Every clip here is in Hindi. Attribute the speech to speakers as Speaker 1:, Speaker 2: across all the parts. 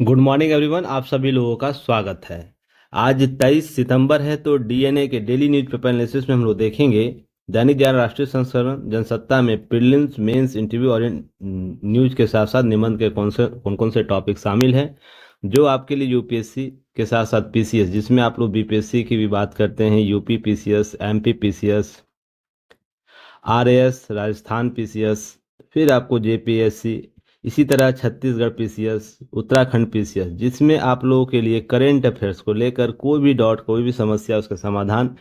Speaker 1: Good morning everyone. आप सभी लोगों का स्वागत है। आज 23 सितंबर है, तो डीएनए के डेली न्यूज पेपर एनालिसिस में हम लोग देखेंगे दैनिक जागरण राष्ट्रीय संस्करण जनसत्ता में प्रीलिम्स मेंस इंटरव्यू और न्यूज के साथ साथ निबंध के कौन कौन से टॉपिक शामिल हैं जो आपके लिए यूपीएससी के साथ साथ पीसीएस, जिसमें आप लोग बीपीएससी की भी बात करते हैं, UP PCS, MP PCS, RAS Rajasthan PCS, फिर आपको जेपीएससी, इसी तरह छत्तीसगढ़ पीसीएस, उत्तराखंड पीसीएस, जिसमें आप लोगों के लिए करेंट अफेयर्स को लेकर कोई भी डाउट, कोई भी समस्या, उसका समाधान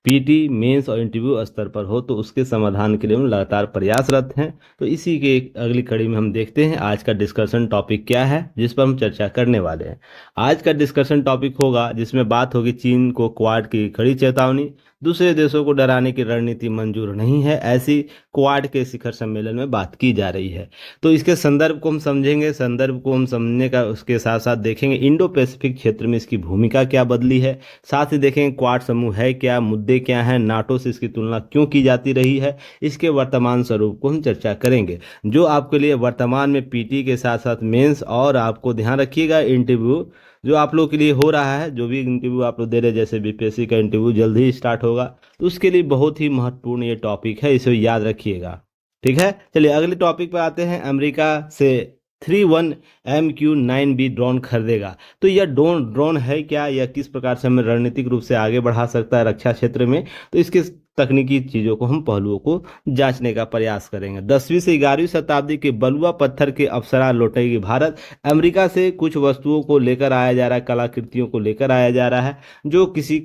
Speaker 1: पीटी मेंस और इंटरव्यू स्तर पर हो तो उसके समाधान के लिए हम लगातार प्रयासरत हैं। तो इसी के अगली कड़ी में हम देखते हैं आज का डिस्कशन टॉपिक क्या है जिस पर हम चर्चा करने वाले हैं। आज का डिस्कशन टॉपिक होगा जिसमें बात होगी चीन को क्वाड की कड़ी चेतावनी, दूसरे देशों को डराने की रणनीति मंजूर नहीं है, ऐसी क्वाड के शिखर सम्मेलन में बात की जा रही है। तो इसके संदर्भ को हम समझेंगे, संदर्भ को हम समझने का उसके साथ साथ देखेंगे इंडो पैसिफिक क्षेत्र में इसकी भूमिका क्या बदली है, साथ ही देखेंगे क्वाड समूह है क्या, मुद्दे क्या हैं, नाटो से इसकी तुलना क्यों की जाती रही है, इसके वर्तमान स्वरूप को हम चर्चा करेंगे जो आपके लिए वर्तमान में पीटी के साथ साथ मेंस और आपको ध्यान रखिएगा इंटरव्यू जो आप लोग के लिए हो रहा है, जो भी इंटरव्यू आप लोग दे रहे हैं, जैसे बीपीएससी का इंटरव्यू जल्द ही स्टार्ट होगा, तो उसके लिए बहुत ही महत्वपूर्ण ये टॉपिक है, इसे याद रखिएगा। ठीक है, चलिए अगले टॉपिक पर आते हैं। अमेरिका से 31MQ-9B ड्रोन खरीदेगा, तो यह ड्रोन है क्या, यह किस प्रकार से हमें रणनीतिक रूप से आगे बढ़ा सकता है रक्षा क्षेत्र में, तो इसके तकनीकी चीज़ों को हम पहलुओं को जांचने का प्रयास करेंगे। 10वीं से 11वीं शताब्दी के बलुआ पत्थर के अप्सरा लौटेगी भारत, अमेरिका से कुछ वस्तुओं को लेकर आया जा रहा है, कलाकृतियों को लेकर आया जा रहा है जो किसी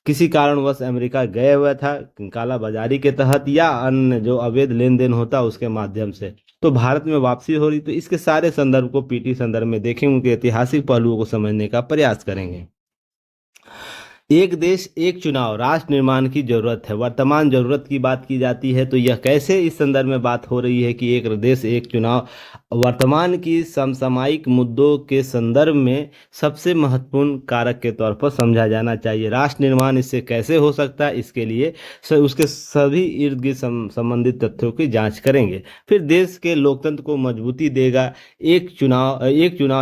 Speaker 1: किसी कारणवश अमेरिका गए हुआ था, काला बाजारी के तहत या अन्य जो अवैध लेन देन होता है उसके माध्यम से, तो भारत में वापसी हो रही। तो इसके सारे संदर्भ को पीटी संदर्भ में देखेंगे, उनके ऐतिहासिक पहलुओं को समझने का प्रयास करेंगे। एक देश एक चुनाव राष्ट्र निर्माण की जरूरत है, वर्तमान जरूरत की बात की जाती है, तो यह कैसे इस संदर्भ में बात हो रही है कि एक देश एक चुनाव वर्तमान की समसामयिक मुद्दों के संदर्भ में सबसे महत्वपूर्ण कारक के तौर पर समझा जाना चाहिए। राष्ट्र निर्माण इससे कैसे हो सकता है, इसके लिए उसके सभी इर्द गिर्द संबंधित तथ्यों की जांच करेंगे। फिर देश के लोकतंत्र को मजबूती देगा एक चुनाव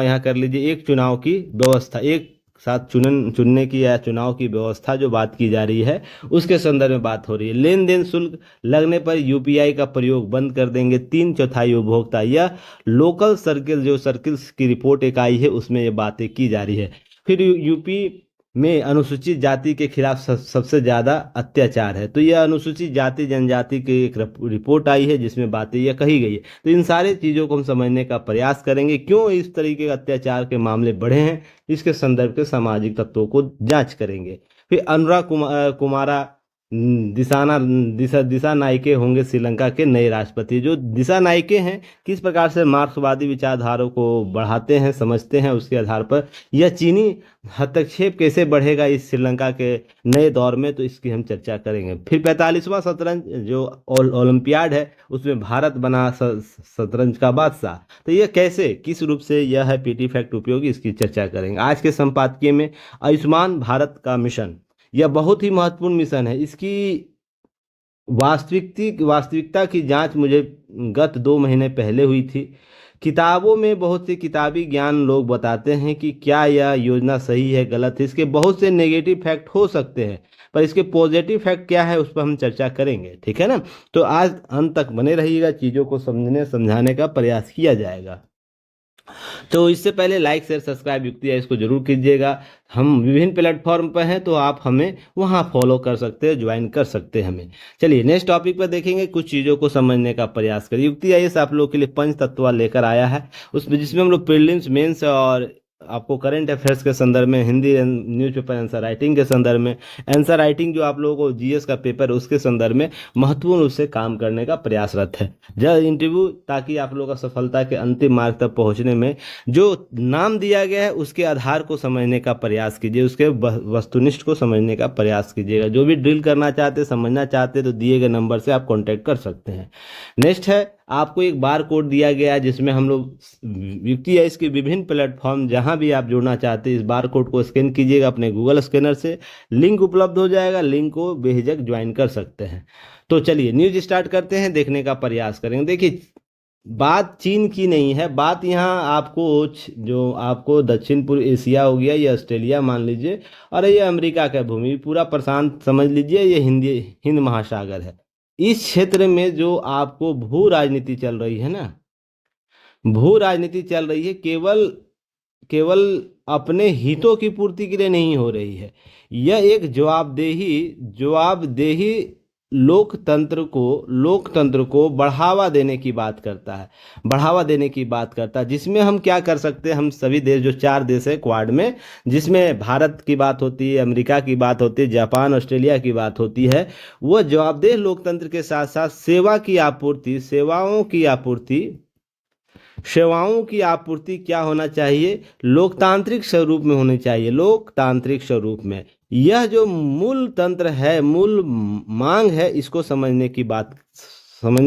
Speaker 1: यहाँ कर लीजिए, एक चुनाव की व्यवस्था, एक साथ चुनने की या चुनाव की व्यवस्था जो बात की जा रही है उसके संदर्भ में बात हो रही है। लेन देन शुल्क लगने पर यूपीआई का प्रयोग बंद कर देंगे 3/4 उपभोक्ता, यह लोकल सर्किल जो सर्किल्स की रिपोर्ट एक आई है उसमें ये बातें की जा रही है। फिर यूपी में अनुसूचित जाति के खिलाफ सबसे ज़्यादा अत्याचार है, तो यह अनुसूचित जाति जनजाति की एक रिपोर्ट आई है जिसमें बातें यह कही गई है। तो इन सारे चीज़ों को हम समझने का प्रयास करेंगे, क्यों इस तरीके के अत्याचार के मामले बढ़े हैं, इसके संदर्भ के सामाजिक तत्वों को जांच करेंगे। फिर अनुराग कुमारा दिशा नायके होंगे श्रीलंका के नए राष्ट्रपति। जो दिशा नायके हैं किस प्रकार से मार्क्सवादी विचारधारा को बढ़ाते हैं, समझते हैं, उसके आधार पर यह चीनी हस्तक्षेप कैसे बढ़ेगा इस श्रीलंका के नए दौर में, तो इसकी हम चर्चा करेंगे। फिर 45वां शतरंज जो ओलंपियाड है उसमें भारत बना शतरंज का बादशाह, तो यह कैसे किस रूप से यह है पीटी फैक्ट उपयोगी, इसकी चर्चा करेंगे। आज के संपादकीय में आयुष्मान भारत का मिशन, यह बहुत ही महत्वपूर्ण मिशन है, इसकी वास्तविकता की जांच मुझे गत 2 महीने पहले हुई थी। किताबों में बहुत से किताबी ज्ञान लोग बताते हैं कि क्या यह योजना सही है गलत है, इसके बहुत से नेगेटिव फैक्ट हो सकते हैं, पर इसके पॉजिटिव फैक्ट क्या है उस पर हम चर्चा करेंगे। ठीक है ना, तो आज अंत तक बने रहिएगा, चीज़ों को समझने समझाने का प्रयास किया जाएगा। तो इससे पहले लाइक शेयर सब्सक्राइब युक्ति है इसको जरूर कीजिएगा। हम विभिन्न प्लेटफॉर्म पर हैं तो आप हमें वहां फॉलो कर सकते हैं, ज्वाइन कर सकते हैं हमें। चलिए नेक्स्ट टॉपिक पर देखेंगे, कुछ चीज़ों को समझने का प्रयास करिए। युक्ति आईएएस आप लोग के लिए पंच तत्व लेकर आया है, उसमें जिसमें हम लोग प्रीलिम्स मेंस और आपको करंट अफेयर्स के संदर्भ में, हिंदी न्यूज़पेपर आंसर राइटिंग के संदर्भ में, आंसर राइटिंग जो आप लोगों को जीएस का पेपर है उसके संदर्भ में महत्वपूर्ण रूप से काम करने का प्रयासरत है। जब इंटरव्यू ताकि आप लोगों का सफलता के अंतिम मार्ग तक पहुंचने में जो नाम दिया गया है उसके आधार को समझने का प्रयास कीजिए, उसके वस्तुनिष्ठ को समझने का प्रयास कीजिएगा। जो भी ड्रिल करना चाहते, समझना चाहते, तो दिए गए नंबर से आप कांटेक्ट कर सकते हैं। नेक्स्ट है आपको एक बार कोड दिया गया है जिसमें हम लोग युक्ति है इसके विभिन्न प्लेटफॉर्म जहां भी आप जुड़ना चाहते हैं इस बार कोड को स्कैन कीजिएगा अपने गूगल स्कैनर से, लिंक उपलब्ध हो जाएगा, लिंक को बेझिझक ज्वाइन कर सकते हैं। तो चलिए न्यूज स्टार्ट करते हैं, देखने का प्रयास करेंगे। देखिए बात चीन की नहीं है, बात यहाँ आपको जो आपको दक्षिण पूर्व एशिया हो गया, ये ऑस्ट्रेलिया मान लीजिए, और ये अमेरिका का भूमि, पूरा प्रशांत समझ लीजिए, ये हिंद महासागर है। इस क्षेत्र में जो आपको भू राजनीति चल रही है ना, भू राजनीति चल रही है, केवल केवल अपने हितों की पूर्ति के लिए नहीं हो रही है। यह एक जवाबदेही जवाबदेही लोकतंत्र को बढ़ावा देने की बात करता है, बढ़ावा देने की बात करता है, जिसमें हम क्या कर सकते हैं, हम सभी देश, जो 4 देश है क्वाड में, जिसमें भारत की बात होती है, अमेरिका की बात होती है, जापान ऑस्ट्रेलिया की बात होती है, वो जवाबदेह लोकतंत्र के साथ साथ सेवाओं की आपूर्ति क्या होना चाहिए, लोकतांत्रिक स्वरूप में होनी चाहिए, लोकतांत्रिक स्वरूप में। यह जो मूल तंत्र है, मूल मांग है, इसको समझने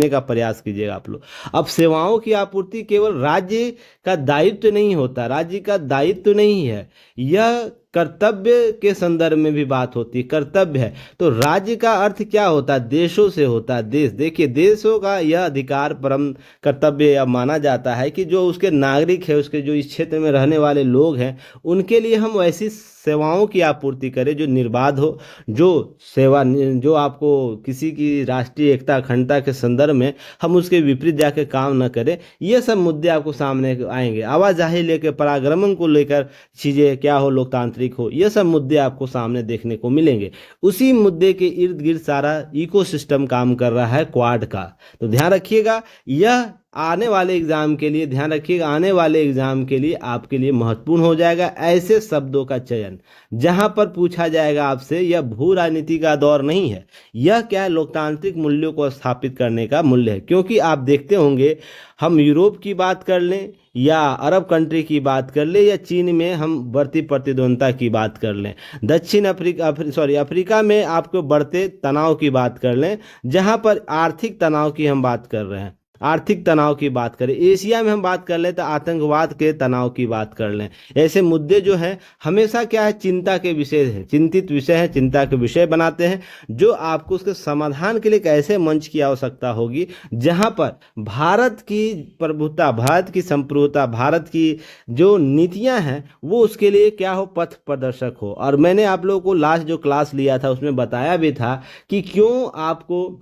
Speaker 1: का प्रयास कीजिएगा आप लोग। अब सेवाओं की आपूर्ति केवल राज्य का दायित्व नहीं होता, राज्य का दायित्व नहीं है, यह कर्तव्य के संदर्भ में भी बात होती है, कर्तव्य है। तो राज्य का अर्थ क्या होता है, देशों से होता है, देश। देखिए, देशों का यह अधिकार परम कर्तव्य यह माना जाता है कि जो उसके नागरिक है, उसके जो इस क्षेत्र में रहने वाले लोग हैं, उनके लिए हम ऐसी सेवाओं की आपूर्ति करें जो निर्बाध हो, जो आपको किसी की राष्ट्रीय एकता अखंडता के संदर्भ में हम उसके विपरीत जाके काम न करें। ये सब मुद्दे आपको सामने आएंगे, आवाजाही लेकर, परागमन को लेकर चीज़ें क्या हो, लोकतांत्रिक हो, ये सब मुद्दे आपको सामने देखने को मिलेंगे। उसी मुद्दे के इर्द गिर्द सारा इकोसिस्टम काम कर रहा है क्वाड का। तो ध्यान रखिएगा, यह आने वाले एग्जाम के लिए, ध्यान रखिएगा, आने वाले एग्जाम के लिए आपके लिए महत्वपूर्ण हो जाएगा ऐसे शब्दों का चयन, जहां पर पूछा जाएगा आपसे। यह भू राजनीति का दौर नहीं है, यह क्या है, लोकतांत्रिक मूल्यों को स्थापित करने का मूल्य है। क्योंकि आप देखते होंगे, हम यूरोप की बात कर लें या अरब कंट्री की बात कर लें या चीन में हम बढ़ती प्रतिद्वंदता की बात कर लें, अफ्रीका में आपको बढ़ते तनाव की बात कर लें, जहां पर आर्थिक तनाव की हम बात कर रहे हैं, आर्थिक तनाव की बात करें, एशिया में हम बात कर लें तो आतंकवाद के तनाव की बात कर लें। ऐसे मुद्दे जो हैं हमेशा क्या है, चिंता के विषय है, चिंतित विषय है, चिंता के विषय बनाते हैं, जो आपको उसके समाधान के लिए एक ऐसे मंच की आवश्यकता होगी जहां पर भारत की प्रभुता, भारत की संप्रभुता, भारत की जो नीतियां हैं वो उसके लिए क्या हो, पथ प्रदर्शक हो। और मैंने आप लोगों को लास्ट जो क्लास लिया था उसमें बताया भी था कि क्यों आपको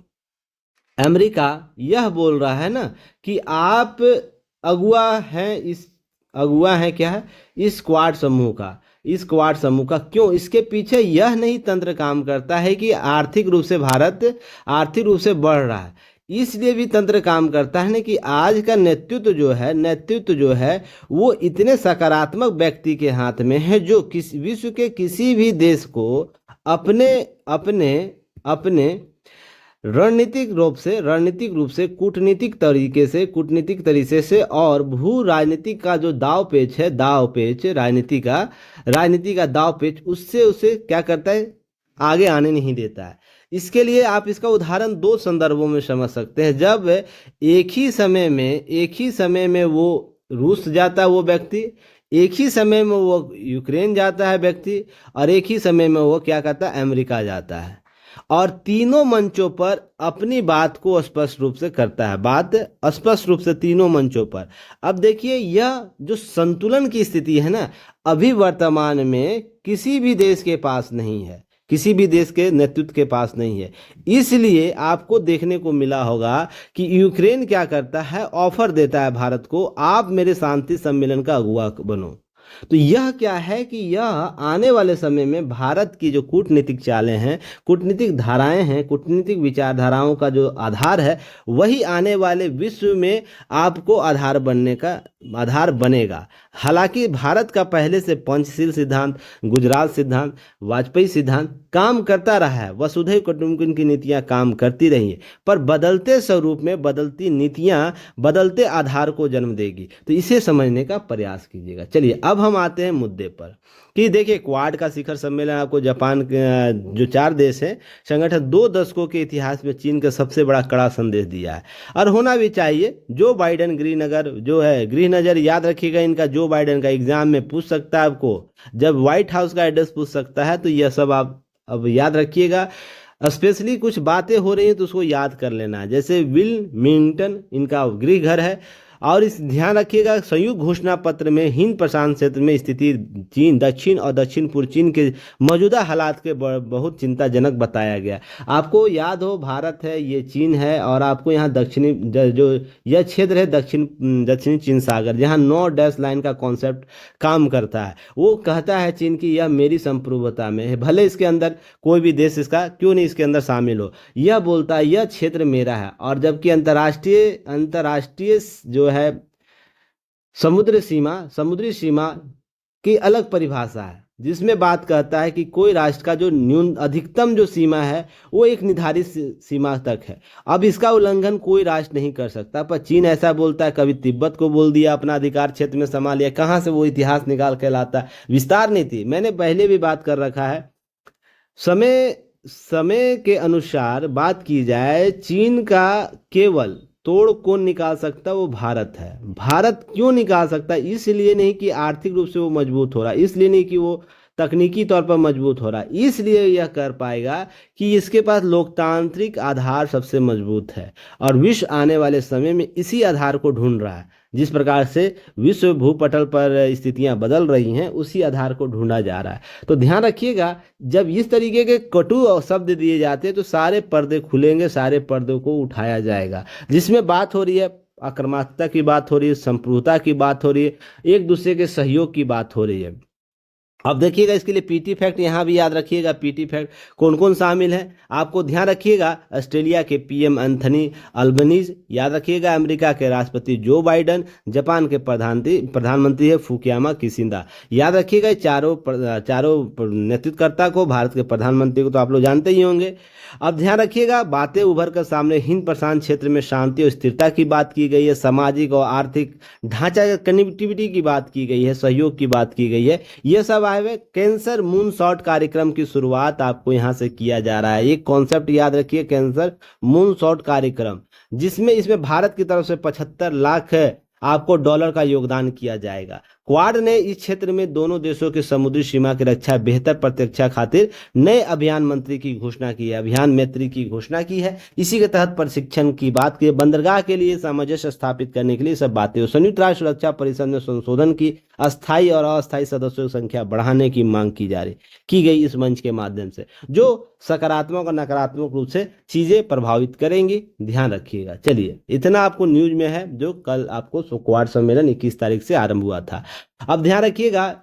Speaker 1: अमेरिका यह बोल रहा है ना कि आप अगुआ हैं, अगुआ हैं क्या है, इस क्वाड समूह का, इस क्वाड समूह का। क्यों? इसके पीछे यह नहीं तंत्र काम करता है कि आर्थिक रूप से भारत आर्थिक रूप से बढ़ रहा है, इसलिए भी तंत्र काम करता है ना कि आज का नेतृत्व जो है वो इतने सकारात्मक व्यक्ति के हाथ में है, जो विश्व के किसी भी देश को अपने अपने अपने रणनीतिक रूप से कूटनीतिक तरीके से और भू राजनीति का जो राजनीति का दाव पेच, उससे उसे क्या करता है, आगे आने नहीं देता है। इसके लिए आप इसका उदाहरण 2 संदर्भों में समझ सकते हैं। जब एक ही समय में वो रूस जाता है वो व्यक्ति, एक ही समय में वो यूक्रेन जाता है व्यक्ति, और एक ही समय में वो क्या करता है, अमेरिका जाता है, और तीनों मंचों पर अपनी बात को स्पष्ट रूप से करता है, बात स्पष्ट रूप से तीनों मंचों पर। अब देखिए, यह जो संतुलन की स्थिति है ना, अभी वर्तमान में किसी भी देश के पास नहीं है, किसी भी देश के नेतृत्व के पास नहीं है। इसलिए आपको देखने को मिला होगा कि यूक्रेन क्या करता है, ऑफर देता है भारत को, आप मेरे शांति सम्मेलन का अगुवा बनो। तो यह क्या है कि यह आने वाले समय में भारत की जो कूटनीतिक चालें हैं, कूटनीतिक धाराएं हैं, कूटनीतिक विचारधाराओं का जो आधार है, वही आने वाले विश्व में आपको आधार बनेगा। हालांकि भारत का पहले से पंचशील सिद्धांत, गुजरात सिद्धांत, वाजपेयी सिद्धांत काम करता रहा है, वसुधैव कुटुंबकम की नीतियां काम करती रही है, पर बदलते स्वरूप में बदलती नीतियां बदलते आधार को जन्म देगी। तो इसे समझने का प्रयास कीजिएगा। चलिए, अब हम आते हैं मुद्दे पर कि देखिए, क्वाड का शिखर सम्मेलन आपको जापान के जो 4 देश हैं संगठन 2 दशकों के इतिहास में चीन का सबसे बड़ा कड़ा संदेश दिया है, और होना भी चाहिए। जो बाइडेन गृह नजर याद रखिएगा, इनका जो बाइडेन का एग्जाम में पूछ सकता है आपको, जब व्हाइट हाउस का एड्रेस पूछ सकता है, तो यह सब आप अब याद रखिएगा। स्पेशली कुछ बातें हो रही हैं तो उसको याद कर लेना है। जैसे विल मिंटन इनका गृह घर है। और इस ध्यान रखिएगा, संयुक्त घोषणा पत्र में हिंद प्रशांत क्षेत्र में स्थिति चीन, दक्षिण और दक्षिण पूर्व चीन के मौजूदा हालात के बहुत चिंताजनक बताया गया। आपको याद हो, भारत है, ये चीन है, और आपको यहाँ दक्षिणी जो यह क्षेत्र है दक्षिणी चीन सागर, जहाँ 9 डैश लाइन का कॉन्सेप्ट काम करता है। वो कहता है चीन की यह मेरी संप्रभुता में है, भले इसके अंदर कोई भी देश इसका क्यों नहीं इसके अंदर शामिल हो, यह बोलता है यह क्षेत्र मेरा है। और जबकि अंतर्राष्ट्रीय अंतर्राष्ट्रीय जो है समुद्री सीमा की अलग परिभाषा है, जिसमें बात कहता है कि कोई राष्ट्र का जो अधिकतम जो सीमा है वो एक निर्धारित सीमा तक है। अब इसका उल्लंघन कोई राष्ट्र नहीं कर सकता, पर चीन ऐसा बोलता है। कभी तिब्बत को बोल दिया अपना अधिकार क्षेत्र में समा लिया, कहाँ से वो इतिहास निकाल के लाता है। विस्तार नीति मैंने पहले भी बात कर रखा है। समय समय के अनुसार बात की जाए, चीन का केवल तोड़ कौन निकाल सकता है, वो भारत है। भारत क्यों निकाल सकता है? इसलिए नहीं कि आर्थिक रूप से वो मजबूत हो रहा है, इसलिए नहीं कि वो तकनीकी तौर पर मजबूत हो रहा है, इसलिए यह कर पाएगा कि इसके पास लोकतांत्रिक आधार सबसे मजबूत है। और विश्व आने वाले समय में इसी आधार को ढूंढ रहा है। जिस प्रकार से विश्व भूपटल पर स्थितियां बदल रही हैं, उसी आधार को ढूंढा जा रहा है। तो ध्यान रखिएगा, जब इस तरीके के कटु शब्द दिए जाते हैं तो सारे पर्दे खुलेंगे, सारे पर्दों को उठाया जाएगा। जिसमें बात हो रही है आक्रामकता की, बात हो रही है संप्रभुता की, बात हो रही है एक दूसरे के सहयोग की बात हो रही है। अब देखिएगा, इसके लिए पीटी फैक्ट यहाँ भी याद रखिएगा। पीटी फैक्ट कौन कौन शामिल है आपको ध्यान रखिएगा। ऑस्ट्रेलिया के पीएम एंथनी अल्बनीज याद रखिएगा, अमेरिका के राष्ट्रपति जो बाइडन, जापान के प्रधानमंत्री है फुकुयामा किशिदा याद रखिएगा। चारों नेतृत्वकर्ता को, भारत के प्रधानमंत्री को तो आप लोग जानते ही होंगे। अब ध्यान रखिएगा, बातें उभर कर सामने हिंद प्रशांत क्षेत्र में शांति और स्थिरता की बात की गई है, सामाजिक और आर्थिक ढांचा कनेक्टिविटी की बात की गई है, सहयोग की बात की गई है। यह सब आए हुए कैंसर मून शॉट कार्यक्रम की शुरुआत आपको यहां से किया जा रहा है। एक कॉन्सेप्ट याद रखिए, कैंसर मून शॉट कार्यक्रम, जिसमें इसमें भारत की तरफ से 75 लाख आपको डॉलर का योगदान किया जाएगा। क्वाड ने इस क्षेत्र में दोनों देशों की समुद्री सीमा की रक्षा बेहतर प्रत्यक्षा खातिर नए अभियान मंत्री की घोषणा की है, अभियान मैत्री की घोषणा की है। इसी के तहत प्रशिक्षण की बात की, बंदरगाह के लिए सामंजस्य स्थापित करने के लिए सब बातें। संयुक्त राष्ट्र सुरक्षा परिषद में संशोधन की, अस्थायी और अस्थायी सदस्यों की संख्या बढ़ाने की मांग की गई इस मंच के माध्यम से, जो सकारात्मक और नकारात्मक रूप से चीजें प्रभावित करेंगी। ध्यान रखिएगा। चलिए, इतना आपको न्यूज में है जो कल आपको क्वाड सम्मेलन 21 तारीख से आरंभ हुआ था। अब ध्यान रखिएगा,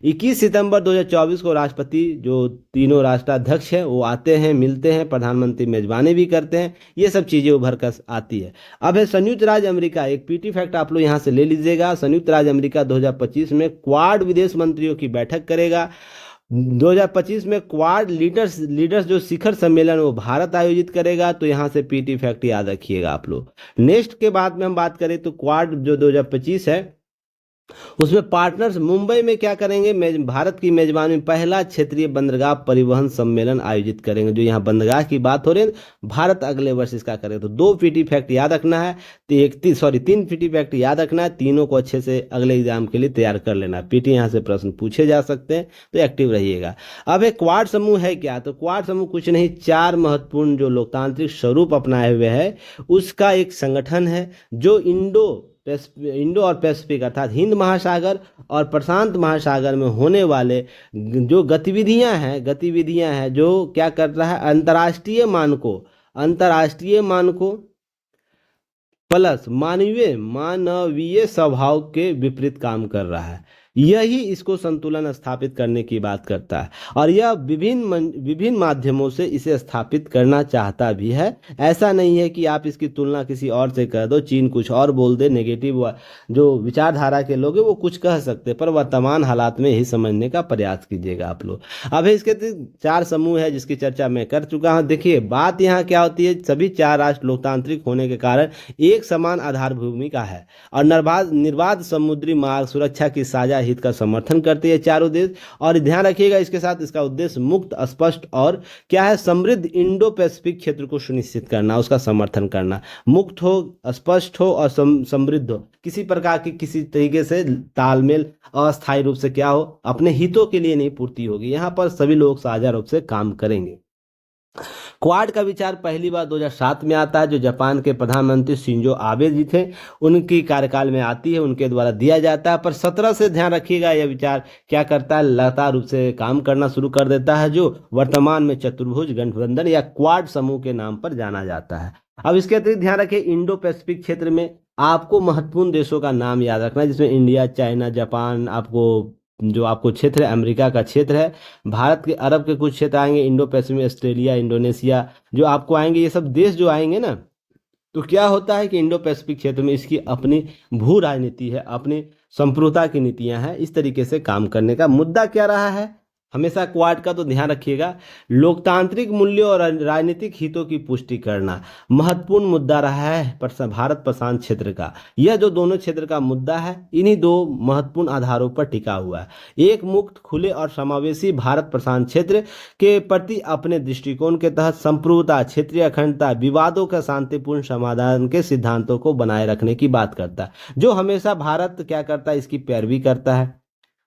Speaker 1: 21 सितंबर 2024 को राष्ट्रपति, जो तीनों राष्ट्राध्यक्ष हैं, वो आते हैं, मिलते हैं, प्रधानमंत्री मेजबानी भी करते हैं। ये सब चीजें उभर कर आती है। अब है संयुक्त राज्य अमेरिका, एक पीटी फैक्ट आप लोग यहां से ले लीजिएगा। संयुक्त राज्य अमेरिका 2025 में क्वाड विदेश मंत्रियों की बैठक करेगा। 2025 में क्वाड लीडर्स जो शिखर सम्मेलन वो भारत आयोजित करेगा। तो यहाँ से पीटी फैक्ट याद रखिएगा आप लोग। नेक्स्ट के बाद में हम बात करें तो क्वाड जो 2025 है, उसमें पार्टनर्स मुंबई में क्या करेंगे, भारत की मेजबानी में पहला क्षेत्रीय बंदरगाह परिवहन सम्मेलन आयोजित करेंगे। जो यहाँ बंदरगाह की बात हो रही है, भारत अगले वर्ष इसका करेगा। तो 2 पीटी फैक्ट याद रखना है, 3 पीटी फैक्ट याद रखना है। तीनों को अच्छे से अगले एग्जाम के लिए तैयार कर लेना। पीटी यहाँ से प्रश्न पूछे जा सकते हैं, तो एक्टिव रहिएगा। अब एक क्वाड समूह है क्या? तो क्वाड समूह कुछ नहीं, 4 महत्वपूर्ण जो लोकतांत्रिक स्वरूप अपनाए हुए है उसका एक संगठन है, जो इंडो और पैसिफिक अर्थात हिंद महासागर और प्रशांत महासागर में होने वाले जो गतिविधियां हैं जो क्या कर रहा है, अंतर्राष्ट्रीय मानकों प्लस मानवीय स्वभाव के विपरीत काम कर रहा है। यही इसको संतुलन स्थापित करने की बात करता है, और यह विभिन्न माध्यमों से इसे स्थापित करना चाहता भी है। ऐसा नहीं है कि आप इसकी तुलना किसी और से कर दो, चीन कुछ और बोल दे, नेगेटिव जो विचारधारा के लोग हैं वो कुछ कह सकते, पर वर्तमान हालात में ही समझने का प्रयास कीजिएगा आप लोग। अब इसके 4 समूह है जिसकी चर्चा मैं कर चुका हूँ। देखिए, बात यहाँ क्या होती है, सभी 4 राष्ट्र लोकतांत्रिक होने के कारण एक समान आधार भूमिका है और निर्बाध समुद्री मार्ग सुरक्षा की साझा हित का समर्थन करते हैं चारों देश। और ध्यान रखिएगा, इसके साथ इसका उद्देश्य मुक्त, स्पष्ट और क्या है, समृद्ध इंडो पैसिफिक क्षेत्र को सुनिश्चित करना, उसका समर्थन करना। मुक्त हो, स्पष्ट हो और समृद्ध हो, किसी प्रकार की किसी तरीके से तालमेल अस्थायी रूप से क्या हो, अपने हितों के लिए नहीं पूर्ति होगी। यहाँ पर सभी लोग साझा रूप से काम करेंगे। क्वाड का विचार पहली बार 2007 में आता है, जो जापान के प्रधानमंत्री शिंजो आबे जी थे उनकी कार्यकाल में आती है, उनके द्वारा दिया जाता है। पर 17 से ध्यान रखिएगा, यह विचार क्या करता है, लगातार रूप से काम करना शुरू कर देता है, जो वर्तमान में चतुर्भुज गठबंधन या क्वाड समूह के नाम पर जाना जाता है। अब इसके अतिरिक्त ध्यान रखिए, इंडो पैसिफिक क्षेत्र में आपको महत्वपूर्ण देशों का नाम याद रखना है, जिसमें इंडिया, चाइना, जापान, आपको जो आपको क्षेत्र है, अमेरिका का क्षेत्र है, भारत के, अरब के कुछ क्षेत्र आएंगे, इंडो पैसिफिक, ऑस्ट्रेलिया, इंडोनेशिया जो आपको आएंगे, ये सब देश जो आएंगे ना, तो क्या होता है कि इंडो पैसिफिक क्षेत्र में इसकी अपनी भू राजनीति है, अपनी संप्रभुता की नीतियां हैं। इस तरीके से काम करने का मुद्दा क्या रहा है हमेशा क्वाड का, तो ध्यान रखिएगा, लोकतांत्रिक मूल्यों और राजनीतिक हितों की पुष्टि करना महत्वपूर्ण मुद्दा रहा है भारत प्रशांत क्षेत्र का। यह जो दोनों क्षेत्र का मुद्दा है, इन्हीं दो महत्वपूर्ण आधारों पर टिका हुआ है। एक, मुक्त, खुले और समावेशी भारत प्रशांत क्षेत्र के प्रति अपने दृष्टिकोण के तहत संप्रभुता, क्षेत्रीय अखंडता, विवादों का शांतिपूर्ण समाधान के सिद्धांतों को बनाए रखने की बात करता है, जो हमेशा भारत क्या करता है, इसकी पैरवी करता है।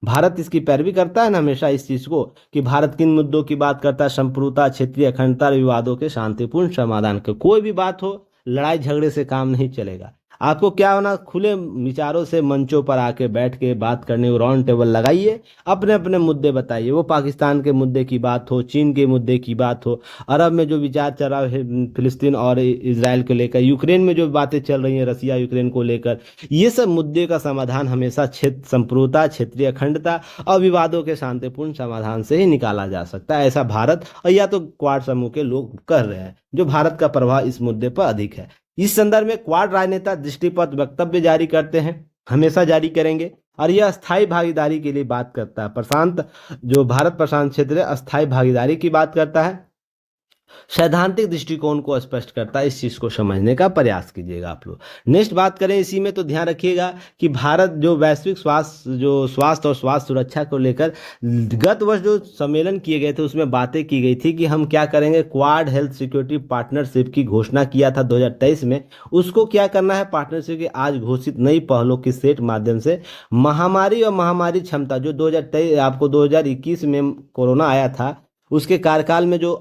Speaker 1: भारत इसकी पैरवी करता है ना हमेशा इस चीज को, कि भारत किन मुद्दों की बात करता है, संप्रभुता, क्षेत्रीय अखंडता, विवादों के शांतिपूर्ण समाधान के। कोई भी बात हो, लड़ाई झगड़े से काम नहीं चलेगा। आपको क्या होना, खुले विचारों से मंचों पर आके बैठ के बात करने, राउंड टेबल लगाइए, अपने अपने मुद्दे बताइए। वो पाकिस्तान के मुद्दे की बात हो, चीन के मुद्दे की बात हो, अरब में जो विचार चल रहा है फिलिस्तीन और इसराइल को लेकर, यूक्रेन में जो बातें चल रही हैं रसिया यूक्रेन को लेकर, ये सब मुद्दे का समाधान हमेशा क्षेत्र संप्रभुता, क्षेत्रीय अखंडता और विवादों के शांतिपूर्ण समाधान से ही निकाला जा सकता है। ऐसा भारत और या तो क्वाड समूह के लोग कर रहे हैं, जो भारत का प्रभाव इस मुद्दे पर अधिक है। इस संदर्भ में क्वाड राजनेता दृष्टिपत्र वक्तव्य जारी करते हैं, हमेशा जारी करेंगे, और यह अस्थायी भागीदारी के लिए बात करता है। प्रशांत जो भारत प्रशांत क्षेत्र है, अस्थायी भागीदारी की बात करता है, सैद्धांतिक दृष्टिकोण को स्पष्ट करता है। इस चीज को समझने का प्रयास कीजिएगा आप लोग। नेक्स्ट बात करें इसी में, तो ध्यान रखिएगा कि भारत जो वैश्विक स्वास्थ्य और स्वास्थ्य सुरक्षा को लेकर गत वर्ष जो सम्मेलन किए गए थे, उसमें बातें की गई थी कि हम क्या करेंगे, क्वाड हेल्थ सिक्योरिटी पार्टनरशिप की घोषणा किया था 2023 में। उसको क्या करना है, पार्टनरशिप की आज घोषित नई पहलों की सेट माध्यम से महामारी और महामारी क्षमता, जो 2023 आपको 2021 में कोरोना आया था, उसके कार्यकाल में जो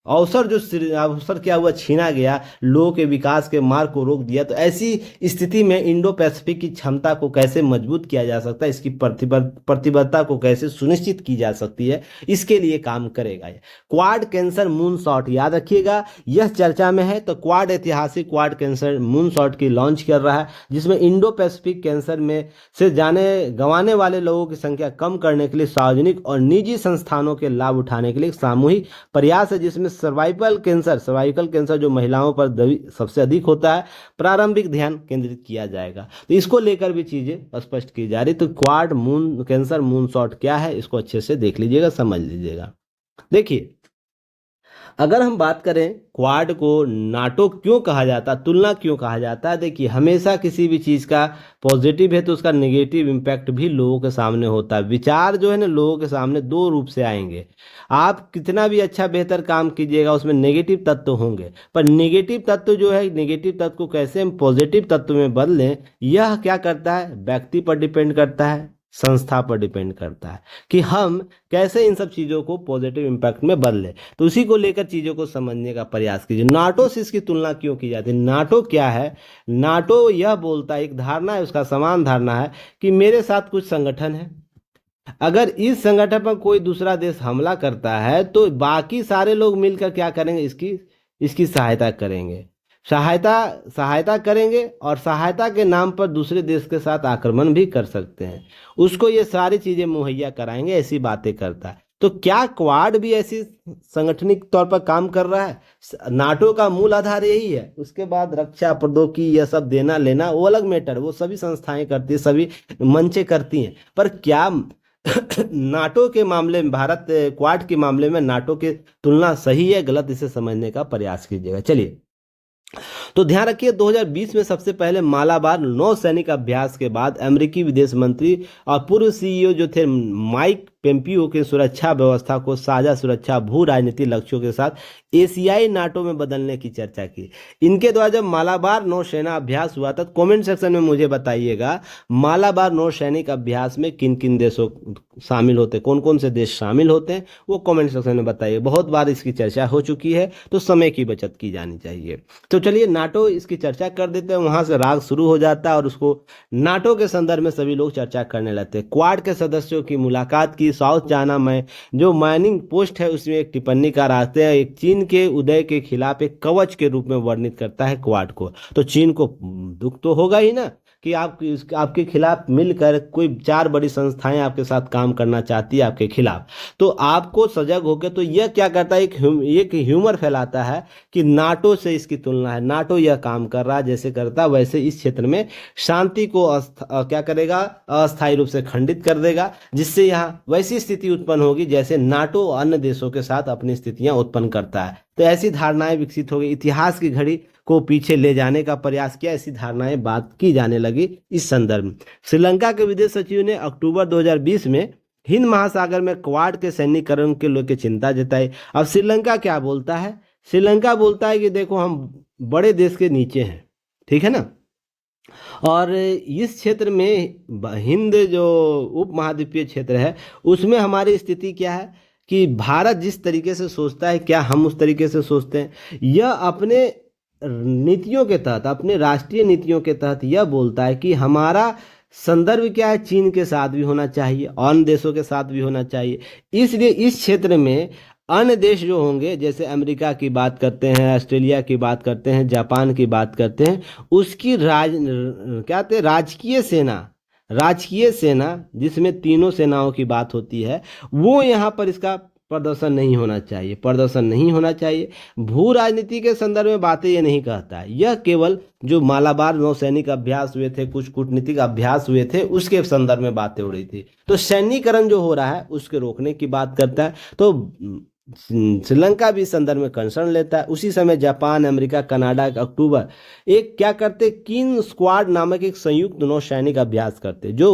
Speaker 1: अवसर क्या हुआ, छीना गया, लोगों के विकास के मार्ग को रोक दिया। तो ऐसी स्थिति में इंडो पैसिफिक की क्षमता को कैसे मजबूत किया जा सकता है, इसकी प्रतिबद्धता को कैसे सुनिश्चित की जा सकती है, इसके लिए काम करेगा ये क्वाड कैंसर मून शॉट। याद रखिएगा, यह चर्चा में है। तो क्वाड ऐतिहासिक क्वाड कैंसर मून शॉट की लॉन्च कर रहा है, जिसमें इंडो पैसिफिक कैंसर में से गंवाने वाले लोगों की संख्या कम करने के लिए सार्वजनिक और निजी संस्थानों के लाभ उठाने के लिए एक सामूहिक प्रयास है, जिसमें सर्वाइकल कैंसर जो महिलाओं पर सबसे अधिक होता है, प्रारंभिक ध्यान केंद्रित किया जाएगा। तो इसको लेकर भी चीजें स्पष्ट की जा रही। तो क्वाड कैंसर मून शॉट क्या है, इसको अच्छे से देख लीजिएगा, समझ लीजिएगा। देखिए, अगर हम बात करें क्वाड को नाटो क्यों कहा जाता, तुलना क्यों कहा जाता है, देखिए हमेशा किसी भी चीज़ का पॉजिटिव है तो उसका नेगेटिव इम्पैक्ट भी लोगों के सामने होता है। विचार जो है ना, लोगों के सामने दो रूप से आएंगे। आप कितना भी अच्छा बेहतर काम कीजिएगा, उसमें नेगेटिव तत्व होंगे, पर नेगेटिव तत्व जो है, नेगेटिव तत्व को कैसे हम पॉजिटिव तत्व में बदलें, यह क्या करता है, व्यक्ति पर डिपेंड करता है, संस्था पर डिपेंड करता है कि हम कैसे इन सब चीज़ों को पॉजिटिव इम्पैक्ट में बदलें। तो उसी को लेकर चीज़ों को समझने का प्रयास कीजिए। नाटो से इसकी तुलना क्यों की जाती है, नाटो क्या है, नाटो यह बोलता है, एक धारणा है, उसका समान धारणा है कि मेरे साथ कुछ संगठन है, अगर इस संगठन पर कोई दूसरा देश हमला करता है तो बाकी सारे लोग मिलकर क्या करेंगे, इसकी सहायता करेंगे, सहायता करेंगे, और सहायता के नाम पर दूसरे देश के साथ आक्रमण भी कर सकते हैं, उसको ये सारी चीजें मुहैया कराएंगे, ऐसी बातें करता है। तो क्या क्वाड भी ऐसी संगठनिक तौर पर काम कर रहा है? नाटो का मूल आधार यही है। उसके बाद रक्षा प्रौद्योगिकी यह सब देना लेना वो अलग मैटर, वो सभी संस्थाएं करती है, सभी मंचे करती हैं। पर क्या नाटो के मामले में, भारत क्वाड के मामले में नाटो की तुलना सही है गलत, इसे समझने का प्रयास कीजिएगा। चलिए, तो ध्यान रखिए 2020 में सबसे पहले मालाबार नौ सैनिक अभ्यास के बाद अमेरिकी विदेश मंत्री और पूर्व सीईओ जो थे माइक पोम्पियो के सुरक्षा व्यवस्था को साझा सुरक्षा भू राजनीतिक लक्ष्यों के साथ एशियाई नाटो में बदलने की चर्चा की। इनके द्वारा जब मालाबार नौसेना अभ्यास हुआ था, कमेंट सेक्शन में मुझे बताइएगा मालाबार नौसैनिक अभ्यास में किन किन देशों शामिल होते, कौन कौन से देश शामिल होते हैं, वो कमेंट सेक्शन में बताइए। बहुत बार इसकी चर्चा हो चुकी है, तो समय की बचत की जानी चाहिए। तो चलिए नाटो इसकी चर्चा कर देते हैं, वहां से राग शुरू हो जाता है और उसको नाटो के संदर्भ में सभी लोग चर्चा करने लगते हैं। क्वाड के सदस्यों की मुलाकात की, साउथ चाइना में जो माइनिंग पोस्ट है उसमें एक टिप्पणी का आते हैं, एक चीन के उदय के खिलाफ एक कवच के रूप में वर्णित करता है क्वाड को। तो चीन को दुख तो होगा ही ना कि आपके खिलाफ मिलकर कोई 4 बड़ी संस्थाएं आपके साथ काम करना चाहती है आपके खिलाफ, तो आपको सजग होकर तो यह क्या करता है, एक ह्यूमर फैलाता है कि नाटो से इसकी तुलना है, नाटो यह काम कर रहा है जैसे करता वैसे इस क्षेत्र में शांति को क्या करेगा, अस्थायी रूप से खंडित कर देगा, जिससे यहाँ वैसी स्थिति उत्पन्न होगी जैसे नाटो अन्य देशों के साथ अपनी स्थितियां उत्पन्न करता है। तो ऐसी धारणाएं विकसित हो गई, इतिहास की घड़ी को पीछे ले जाने का प्रयास किया, ऐसी धारणाएं बात की जाने लगी इस संदर्भ में। श्रीलंका के विदेश सचिव ने अक्टूबर 2020 में हिंद महासागर में क्वाड के सैन्यीकरण के लेकर चिंता जताई। अब श्रीलंका क्या बोलता है, श्रीलंका बोलता है कि देखो हम बड़े देश के नीचे हैं, ठीक है ना, और इस क्षेत्र में हिंद जो उप महाद्वीपीय क्षेत्र है उसमें हमारी स्थिति क्या है कि भारत जिस तरीके से सोचता है क्या हम उस तरीके से सोचते हैं। यह अपने नीतियों के तहत, अपने राष्ट्रीय नीतियों के तहत यह बोलता है कि हमारा संदर्भ क्या है, चीन के साथ भी होना चाहिए, अन्य देशों के साथ भी होना चाहिए। इसलिए इस क्षेत्र में अन्य देश जो होंगे, जैसे अमेरिका की बात करते हैं, ऑस्ट्रेलिया की बात करते हैं, जापान की बात करते हैं, उसकी क्या कहते हैं राजकीय सेना जिसमें तीनों सेनाओं की बात होती है, वो यहाँ पर इसका प्रदर्शन नहीं होना चाहिए। भू राजनीति के संदर्भ में बातें ये नहीं कहता है, यह केवल जो मालाबार नौसैनिक अभ्यास हुए थे, कुछ कूटनीतिक अभ्यास हुए थे, उसके संदर्भ में बातें हो रही थी। तो सैन्यीकरण जो हो रहा है उसके रोकने की बात करता है। तो श्रीलंका भी इस संदर्भ में कंसर्न लेता है। उसी समय जापान, अमेरिका, कनाडा अक्टूबर एक क्या करते, किन स्क्वाड नामक एक संयुक्त नौसैनिक अभ्यास करते, जो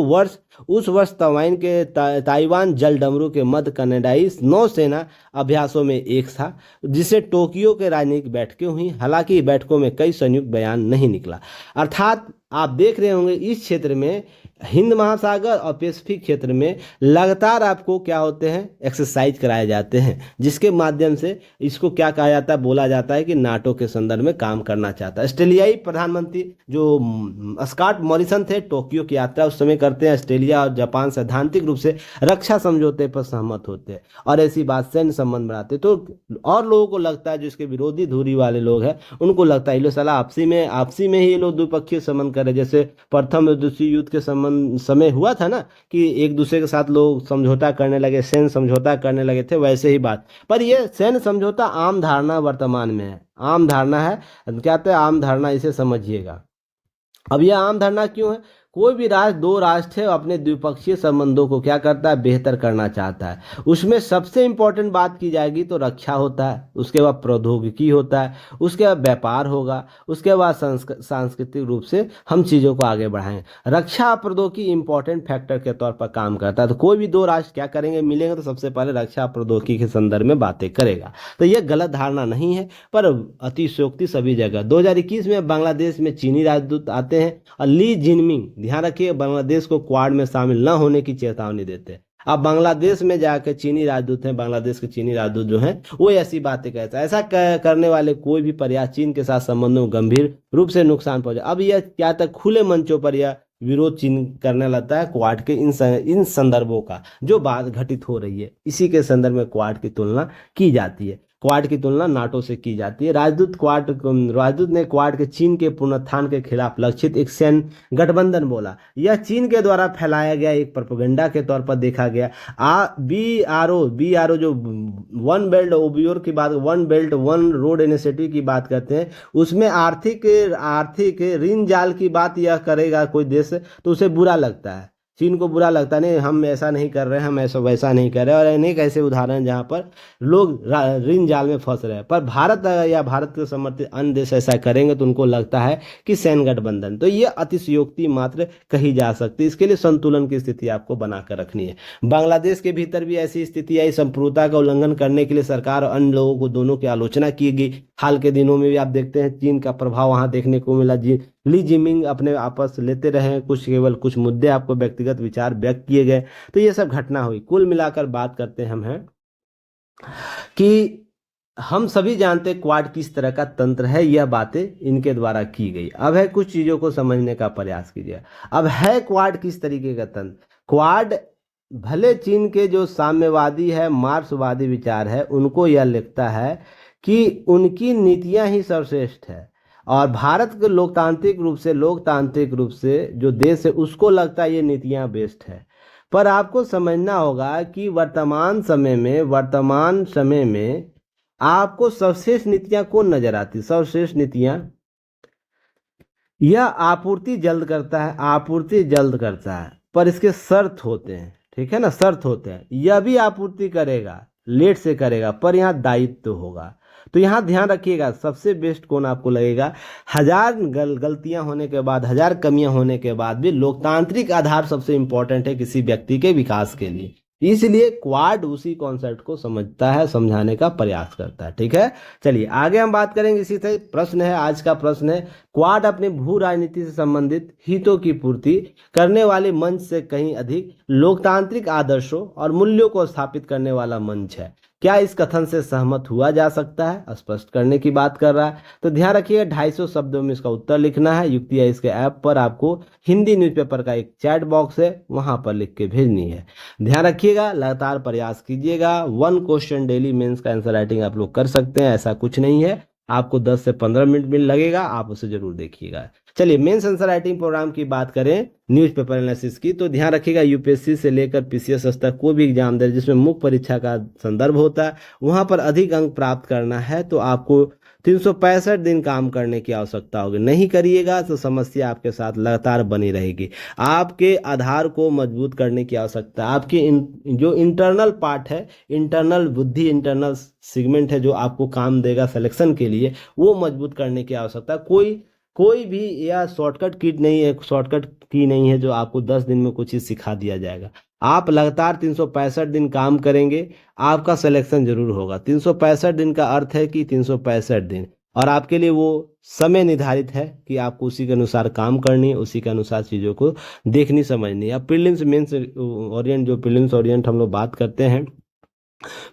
Speaker 1: उस वर्ष ताइवान जल डमरू के मध्य कनाडाई नौसेना अभ्यासों में एक था, जिसे टोक्यो के राजनीतिक बैठकें हुई। हालांकि बैठकों में कई संयुक्त बयान नहीं निकला। अर्थात आप देख रहे होंगे इस क्षेत्र में हिंद महासागर और पैसिफिक क्षेत्र में लगातार आपको क्या होते हैं, एक्सरसाइज कराए जाते हैं, जिसके माध्यम से इसको क्या कहा जाता है, बोला जाता है कि नाटो के संदर्भ में काम करना चाहता है। ऑस्ट्रेलियाई प्रधानमंत्री जो स्कॉट मॉरिसन थे, टोक्यो की यात्रा उस समय करते हैं। ऑस्ट्रेलिया और जापान सैद्धांतिक रूप से रक्षा समझौते पर सहमत होते हैं और ऐसी बात सैन्य संबंध बढ़ाते। तो और लोगों को लगता है, जो इसके विरोधी धुरी वाले लोग हैं, उनको लगता है ये लोग साला आपसी में ही ये लोग द्विपक्षीय संबंध करे। जैसे प्रथम विश्व युद्ध के समय हुआ था ना कि एक दूसरे के साथ लोग समझौता करने लगे, सैन्य समझौता करने लगे थे, वैसे ही बात। पर ये सैन्य समझौता आम धारणा वर्तमान में है, आम धारणा है, क्या कहते हैं, आम धारणा, इसे समझिएगा। अब यह आम धारणा क्यों है, कोई भी राष्ट्र, 2 राष्ट्र है, अपने द्विपक्षीय संबंधों को क्या करता है, बेहतर करना चाहता है। उसमें सबसे इंपॉर्टेंट बात की जाएगी तो रक्षा होता है, उसके बाद प्रौद्योगिकी होता है, उसके बाद व्यापार होगा, उसके बाद सांस्कृतिक रूप से हम चीज़ों को आगे बढ़ाएं। रक्षा प्रौद्योगिकी इंपॉर्टेंट फैक्टर के तौर पर काम करता है। तो कोई भी 2 राष्ट्र क्या करेंगे, मिलेंगे तो सबसे पहले रक्षा प्रौद्योगिकी के संदर्भ में बातें करेगा। तो यह गलत धारणा नहीं है, पर अतिशयोक्ति सभी जगह। 2021 में बांग्लादेश में चीनी राजदूत आते हैं और ली जिनमिंग, ध्यान रखिए, बांग्लादेश को क्वाड में शामिल न होने की चेतावनी देते हैं। अब बांग्लादेश में जाकर चीनी राजदूत हैं, बांग्लादेश के चीनी राजदूत जो हैं वो ऐसी बातें कहता है। ऐसा करने वाले कोई भी प्रयास चीन के साथ संबंधों को गंभीर रूप से नुकसान पहुंचा। अब यह क्या तक खुले मंचों पर यह विरोध चीन करने लगता है क्वाड के इन संदर्भों का, जो बात घटित हो रही है, इसी के संदर्भ में क्वाड की तुलना की जाती है। क्वाड की तुलना नाटो से की जाती है। राजदूत ने क्वाड के चीन के पुनरुत्थान के खिलाफ लक्षित एक सैन्य गठबंधन बोला। यह चीन के द्वारा फैलाया गया एक प्रोपेगेंडा के तौर पर देखा गया। BRO जो वन बेल्ट ओबियोर की बात, one belt one road initiative की बात करते हैं, उसमें आर्थिक ऋण जाल की बात यह करेगा कोई देश तो उसे बुरा लगता है। चीन को बुरा लगता नहीं, हम ऐसा नहीं कर रहे हैं, हम ऐसा वैसा नहीं कर रहे हैं, और अनेक ऐसे उदाहरण जहाँ पर लोग ऋण जाल में फंस रहे हैं। पर भारत या भारत के समर्थित अन्य देश ऐसा करेंगे तो उनको लगता है कि सैन्य गठबंधन, तो ये अतिशयोक्ति मात्र कही जा सकती है। इसके लिए संतुलन की स्थिति आपको बनाकर रखनी है। बांग्लादेश के भीतर भी ऐसी स्थिति आई, संप्रभुता का उल्लंघन करने के लिए सरकार और अन्य लोगों को दोनों की आलोचना की गई। हाल के दिनों में भी आप देखते हैं चीन का प्रभाव वहां देखने को मिला। ली जिमिंग अपने आपस लेते रहे, कुछ केवल कुछ मुद्दे आपको व्यक्तिगत विचार व्यक्त किए गए, तो ये सब घटना हुई। कुल मिलाकर बात करते हम हैं कि हम सभी जानते हैं क्वाड किस तरह का तंत्र है, यह बातें इनके द्वारा की गई। अब है कुछ चीजों को समझने का प्रयास कीजिए। अब है क्वाड किस तरीके का तंत्र। क्वाड भले चीन के जो साम्यवादी है, मार्क्सवादी विचार है, उनको यह लगता है कि उनकी नीतियां ही सर्वश्रेष्ठ है, और भारत के लोकतांत्रिक रूप से जो देश है उसको लगता है ये नीतियां बेस्ट है। पर आपको समझना होगा कि वर्तमान समय में आपको सर्वश्रेष्ठ नीतियां कौन नजर आती। सर्वश्रेष्ठ नीतियां, यह आपूर्ति जल्द करता है, पर इसके शर्त होते हैं, ठीक है ना, शर्त होते हैं। यह भी आपूर्ति करेगा, लेट से करेगा, पर यहाँ दायित्व होगा। तो यहाँ ध्यान रखिएगा, सबसे बेस्ट कौन आपको लगेगा। हजार गलतियां होने के बाद, हजार कमियां होने के बाद भी लोकतांत्रिक आधार सबसे इंपॉर्टेंट है किसी व्यक्ति के विकास के लिए। इसलिए क्वाड उसी कॉन्सेप्ट को समझता है, समझाने का प्रयास करता है। ठीक है, चलिए आगे हम बात करेंगे। इसी से प्रश्न है, आज का प्रश्न है, क्वाड अपने भू राजनीति से संबंधित हितों की पूर्ति करने वाले मंच से कहीं अधिक लोकतांत्रिक आदर्शों और मूल्यों को स्थापित करने वाला मंच है। क्या इस कथन से सहमत हुआ जा सकता है, स्पष्ट करने की बात कर रहा है। तो ध्यान रखिएगा 250 शब्दों में इसका उत्तर लिखना है। युक्ति है, इसके ऐप पर आपको हिंदी न्यूज़पेपर का एक चैट बॉक्स है, वहां पर लिख के भेजनी है। ध्यान रखिएगा, लगातार प्रयास कीजिएगा। 1 क्वेश्चन डेली मेंस का आंसर राइटिंग आप लोग कर सकते हैं, ऐसा कुछ नहीं है। आपको 10 से 15 मिनट में लगेगा, आप उसे जरूर देखिएगा। चलिए मेंस आंसर राइटिंग प्रोग्राम की बात करें, न्यूज़पेपर एनालिसिस की, तो ध्यान रखिएगा यूपीएससी से लेकर पीसीएस तक कोई भी एग्जाम दे जिसमें मुख्य परीक्षा का संदर्भ होता है, वहां पर अधिक अंक प्राप्त करना है तो आपको 365 दिन काम करने की आवश्यकता होगी। नहीं करिएगा तो समस्या आपके साथ लगातार बनी रहेगी। आपके आधार को मजबूत करने की आवश्यकता है। आपके जो इंटरनल पार्ट है, इंटरनल बुद्धि, इंटरनल सेगमेंट है जो आपको काम देगा सिलेक्शन के लिए, वो मजबूत करने की आवश्यकता है। कोई भी यह शॉर्टकट की नहीं है जो आपको 10 दिन में कुछ चीज़ सिखा दिया जाएगा। आप लगातार 365 दिन काम करेंगे, आपका सिलेक्शन जरूर होगा। 365 दिन का अर्थ है कि 365 दिन, और आपके लिए वो समय निर्धारित है कि आपको उसी के अनुसार काम करनी है, उसी के अनुसार चीज़ों को देखनी समझनी है। अब प्रीलिम्स मेंस ओरिएंट, जो प्रीलिम्स ओरिएंट हम लोग बात करते हैं,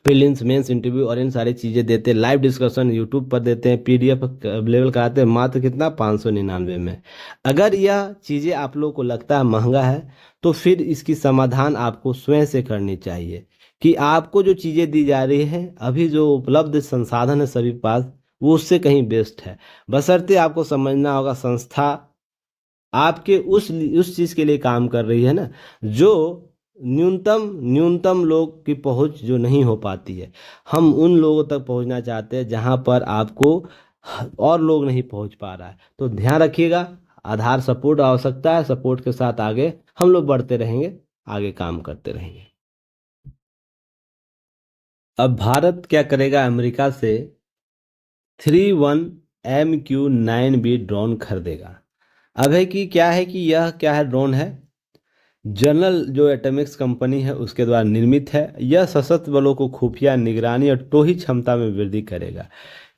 Speaker 1: प्रीलिम्स मेंस इंटरव्यू और इन सारी चीज़ें देते हैं। लाइव डिस्कशन यूट्यूब पर देते हैं, पीडीएफ अवेलेबल कराते हैं, मात्र कितना 599 में। अगर यह चीज़ें आप लोगों को लगता है महंगा है तो फिर इसकी समाधान आपको स्वयं से करनी चाहिए कि आपको जो चीज़ें दी जा रही है, अभी जो उपलब्ध संसाधन है सभी पास, वो उससे कहीं बेस्ट है। बशर्ते आपको समझना होगा संस्था आपके उस चीज़ के लिए काम कर रही है ना, जो न्यूनतम लोग की पहुंच जो नहीं हो पाती है। हम उन लोगों तक पहुंचना चाहते हैं जहां पर आपको और लोग नहीं पहुंच पा रहा है। तो ध्यान रखिएगा, आधार सपोर्ट आवश्यकता है, सपोर्ट के साथ आगे हम लोग बढ़ते रहेंगे, आगे काम करते रहेंगे। अब भारत क्या करेगा, अमेरिका से 31MQ-9B ड्रोन खरीदेगा। अब है कि क्या है कि यह क्या है, ड्रोन है, जनरल जो एटॉमिक्स कंपनी है उसके द्वारा निर्मित है। यह सशस्त्र बलों को खुफिया निगरानी और टोही क्षमता में वृद्धि करेगा।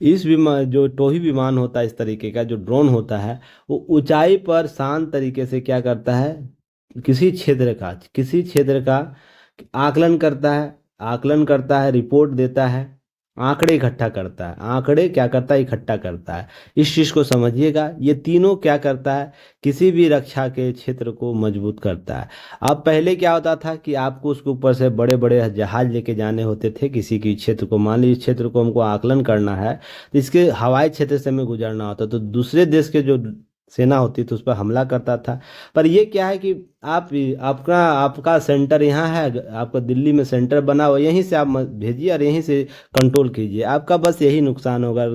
Speaker 1: इस विमान, जो टोही विमान होता है, इस तरीके का जो ड्रोन होता है, वो ऊंचाई पर शांत तरीके से क्या करता है, किसी क्षेत्र का आकलन करता है, रिपोर्ट देता है, आंकड़े इकट्ठा करता है। आंकड़े क्या करता है, इकट्ठा करता है। इस चीज़ को समझिएगा। ये तीनों क्या करता है, किसी भी रक्षा के क्षेत्र को मजबूत करता है। अब पहले क्या होता था कि आपको उसके ऊपर से बड़े बड़े जहाज लेके जाने होते थे किसी की क्षेत्र को। मान लीजिए इस क्षेत्र को हमको आकलन करना है तो इसके हवाई क्षेत्र से हमें गुजरना होता, तो दूसरे देश के जो सेना होती तो उस पर हमला करता था। पर ये क्या है कि आपका सेंटर यहाँ है, आपका दिल्ली में सेंटर बना हुआ, यहीं से आप भेजिए और यहीं से कंट्रोल कीजिए। आपका बस यही नुकसान होगा,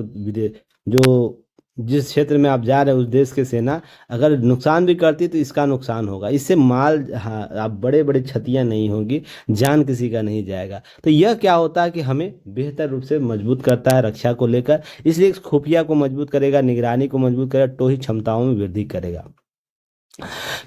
Speaker 1: जो जिस क्षेत्र में आप जा रहे हैं उस देश की सेना अगर नुकसान भी करती तो इसका नुकसान होगा, इससे माल, हाँ, आप बड़े बड़े क्षतियां नहीं होगी, जान किसी का नहीं जाएगा। तो यह क्या होता है कि हमें बेहतर रूप से मजबूत करता है रक्षा को लेकर, इसलिए इस खुफिया को मजबूत करेगा, निगरानी को मजबूत करेगा, टोही क्षमताओं में वृद्धि करेगा।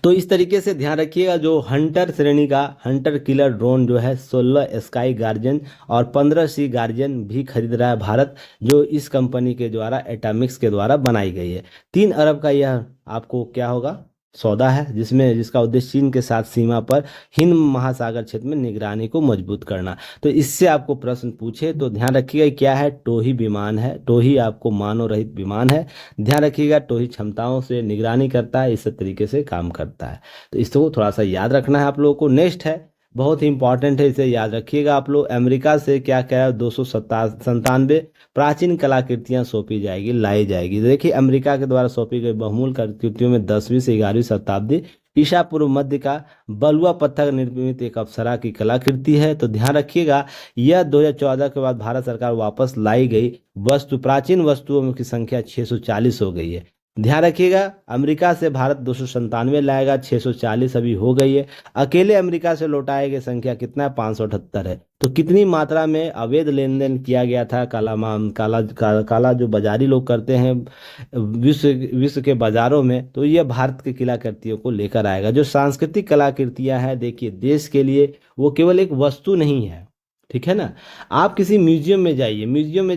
Speaker 1: तो इस तरीके से ध्यान रखिएगा, जो हंटर श्रेणी का हंटर किलर ड्रोन जो है 16 स्काई गार्जियन और 15 सी गार्जियन भी खरीद रहा है भारत, जो इस कंपनी के द्वारा एटॉमिक्स के द्वारा बनाई गई है। 3 अरब का यह आपको क्या होगा सौदा है, जिसका उद्देश्य चीन के साथ सीमा पर हिंद महासागर क्षेत्र में निगरानी को मजबूत करना। तो इससे आपको प्रश्न पूछे तो ध्यान रखिएगा क्या है, टोही विमान है, टोही आपको मानव रहित विमान है। ध्यान रखिएगा टोही क्षमताओं से निगरानी करता है, इस तरीके से काम करता है। तो इसको थोड़ा सा याद रखना है आप लोगों को। नेक्स्ट है, बहुत ही इंपॉर्टेंट है, इसे याद रखिएगा आप लोग। अमेरिका से क्या क्या 297 प्राचीन कलाकृतियां सौंपी जाएगी, लाई जाएगी। देखिए अमेरिका के द्वारा सौंपी गई बहुमूल्य कलाकृतियों में 10वीं से 11वीं शताब्दी ईसा पूर्व मध्य का बलुआ पत्थर निर्मित एक अप्सरा की कलाकृति है। तो ध्यान रखिएगा यह 2014 के बाद भारत सरकार वापस लाई गई वस्तु, प्राचीन वस्तुओं की संख्या 640 हो गई है। ध्यान रखिएगा अमेरिका से भारत 297 लाएगा, 640 अभी हो गई है। अकेले अमेरिका से लौटाए गए संख्या कितना है, 578 है। तो कितनी मात्रा में अवैध लेन देन किया गया था, काला जो बाजारी लोग करते हैं विश्व के बाजारों में, तो ये भारत की कलाकृतियों को लेकर आएगा। जो सांस्कृतिक कलाकृतियां हैं, देखिए देश के लिए वो केवल एक वस्तु नहीं है, ठीक है ना। आप किसी म्यूजियम में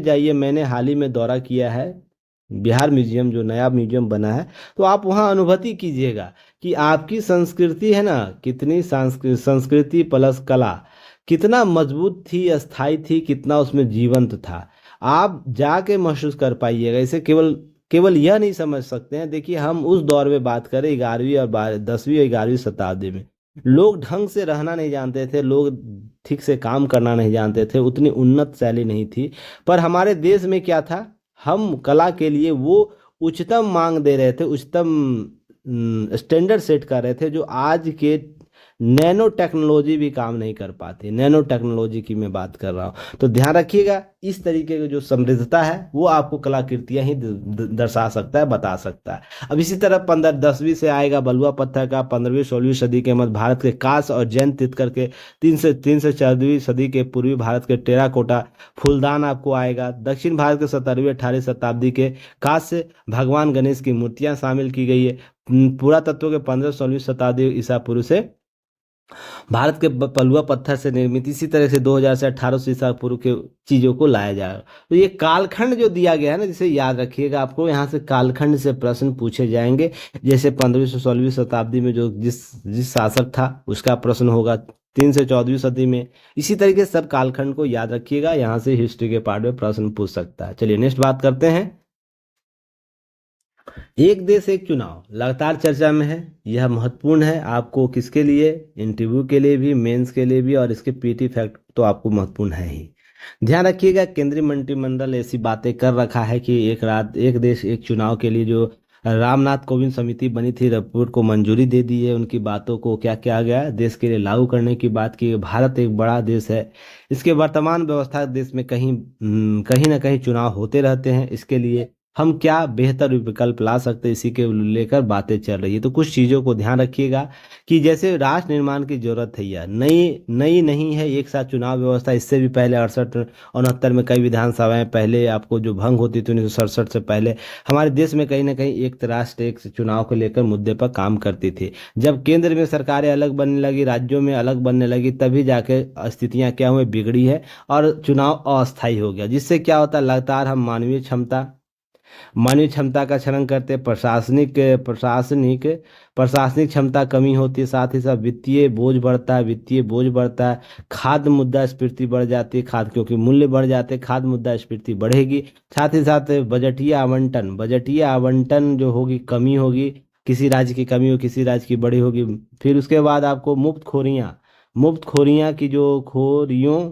Speaker 1: जाइए, मैंने हाल ही में दौरा किया है बिहार म्यूजियम, जो नया म्यूजियम बना है, तो आप वहाँ अनुभूति कीजिएगा कि आपकी संस्कृति है ना, कितनी संस्कृति प्लस कला कितना मजबूत थी, अस्थाई थी, कितना उसमें जीवंत था। आप जाके महसूस कर पाइएगा। इसे केवल केवल यह नहीं समझ सकते हैं। देखिए हम उस दौर में बात करें 11वीं और 10वीं और 11वीं शताब्दी में, लोग ढंग से रहना नहीं जानते थे, लोग ठीक से काम करना नहीं जानते थे, उतनी उन्नत शैली नहीं थी। पर हमारे देश में क्या था, हम कला के लिए वो उच्चतम मांग दे रहे थे, उच्चतम स्टैंडर्ड सेट कर रहे थे, जो आज के नैनो टेक्नोलॉजी भी काम नहीं कर पाती। नैनो टेक्नोलॉजी की मैं बात कर रहा हूँ। तो ध्यान रखिएगा इस तरीके की जो समृद्धता है वो आपको कलाकृतियां ही दर्शा सकता है, बता सकता है। अब इसी तरह 10वीं से आएगा बलुआ पत्थर का, 15वीं 16वीं सदी के मध्य भारत के कांस्य और जैन तीर्थकर के 3 से 4वीं सदी के पूर्वी भारत के टेराकोटा फूलदान आपको आएगा। दक्षिण भारत के 17वीं 18वीं शताब्दी के कांस्य भगवान गणेश की मूर्तियां शामिल की गई है। पुरातत्व के 15 16वीं शताब्दी ईसा पूर्व से भारत के पलुआ पत्थर से निर्मित, इसी तरह से 2000 से 1800 ईसा पूर्व के चीजों को लाया जाएगा। तो ये कालखंड जो दिया गया है ना, जिसे याद रखिएगा, आपको यहाँ से कालखंड से प्रश्न पूछे जाएंगे। जैसे 15वीं से 16वीं शताब्दी में जो जिस शासक था उसका प्रश्न होगा, 3 से 14वीं सदी में। इसी तरीके से सब कालखंड को याद रखिएगा, यहाँ से हिस्ट्री के पार्ट में प्रश्न पूछ सकता है। चलिए नेक्स्ट बात करते हैं। एक देश एक चुनाव लगातार चर्चा में है, यह महत्वपूर्ण है आपको, किसके लिए, इंटरव्यू के लिए भी, मेंस के लिए भी, और इसके पीटी फैक्ट तो आपको महत्वपूर्ण है ही। ध्यान रखिएगा केंद्रीय मंत्रिमंडल ऐसी बातें कर रखा है कि एक देश एक चुनाव के लिए जो रामनाथ कोविंद समिति बनी थी, रिपोर्ट को मंजूरी दे दी है। उनकी बातों को क्या किया गया, देश के लिए लागू करने की बात की। भारत एक बड़ा देश है, इसके वर्तमान व्यवस्था देश में कहीं ना कहीं चुनाव होते रहते हैं। इसके लिए हम क्या बेहतर विकल्प ला सकते हैं, इसी के लेकर बातें चल रही है। तो कुछ चीज़ों को ध्यान रखिएगा कि जैसे राष्ट्र निर्माण की जरूरत है, यह नई नहीं है एक साथ चुनाव व्यवस्था। इससे भी पहले 68 69 में कई विधानसभाएं पहले आपको जो भंग होती थी 1967 से पहले, हमारे देश में कहीं ना कहीं एक राष्ट्र एक चुनाव को लेकर मुद्दे पर काम करती थी। जब केंद्र में सरकारें अलग बनने लगी, राज्यों में अलग बनने लगी, तभी जाके स्थितियां क्या हुई, बिगड़ी है और चुनाव अस्थायी हो गया। जिससे क्या होता है, लगातार हम मानवीय क्षमता का क्षरण करते, प्रशासनिक क्षमता कमी होती है, साथ ही साथ वित्तीय बोझ बढ़ता है, खाद्य मुद्रास्फीति बढ़ जाती है, खाद्य क्योंकि मूल्य बढ़ जाते हैं, खाद्य मुद्रास्फीति बढ़ेगी। साथ ही साथ बजटीय आवंटन जो होगी, कमी होगी, किसी राज्य की कमी हो, किसी राज्य की बड़ी होगी। फिर उसके बाद आपको मुफ्तखोरियाँ की जो खोरियों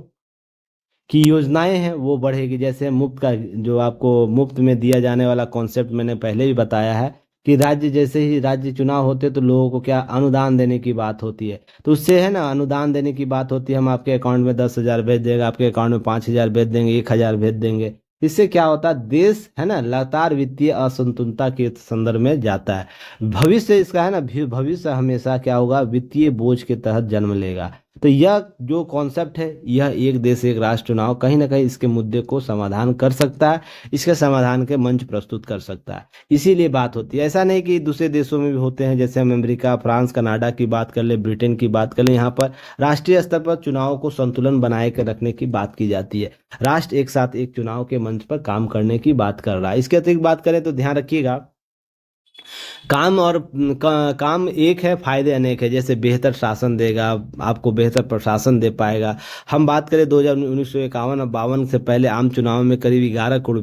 Speaker 1: की योजनाएं हैं वो बढ़ेगी। जैसे मुफ्त का जो आपको मुफ्त में दिया जाने वाला कॉन्सेप्ट मैंने पहले भी बताया है कि जैसे ही राज्य चुनाव होते तो लोगों को क्या अनुदान देने की बात होती है, तो उससे है ना अनुदान देने की बात होती है, हम आपके अकाउंट में 10,000 भेज देंगे, आपके अकाउंट में 5,000 भेज देंगे, 1,000 भेज देंगे। इससे क्या होता है, देश है ना लगातार वित्तीय असंतुलता के संदर्भ में जाता है। भविष्य इसका है ना, भविष्य हमेशा क्या होगा, वित्तीय बोझ के तहत जन्म लेगा। तो यह जो कॉन्सेप्ट है, यह एक देश एक राष्ट्र चुनाव कहीं ना कहीं इसके मुद्दे को समाधान कर सकता है, इसके समाधान के मंच प्रस्तुत कर सकता है। इसीलिए बात होती है, ऐसा नहीं कि दूसरे देशों में भी होते हैं, जैसे हम अमेरिका, फ्रांस, कनाडा की बात कर ले, ब्रिटेन की बात कर ले, यहाँ पर राष्ट्रीय स्तर पर चुनाव को संतुलन बनाए कर रखने की बात की जाती है। राष्ट्र एक साथ एक चुनाव के मंच पर काम करने की बात कर रहा है। इसके अतिरिक्त बात करें तो ध्यान रखिएगा, काम और काम एक है, फायदे अनेक है। जैसे बेहतर शासन देगा, आपको बेहतर प्रशासन दे पाएगा। हम बात करें 2051 और 52 से पहले आम चुनाव में करीब 11 करोड़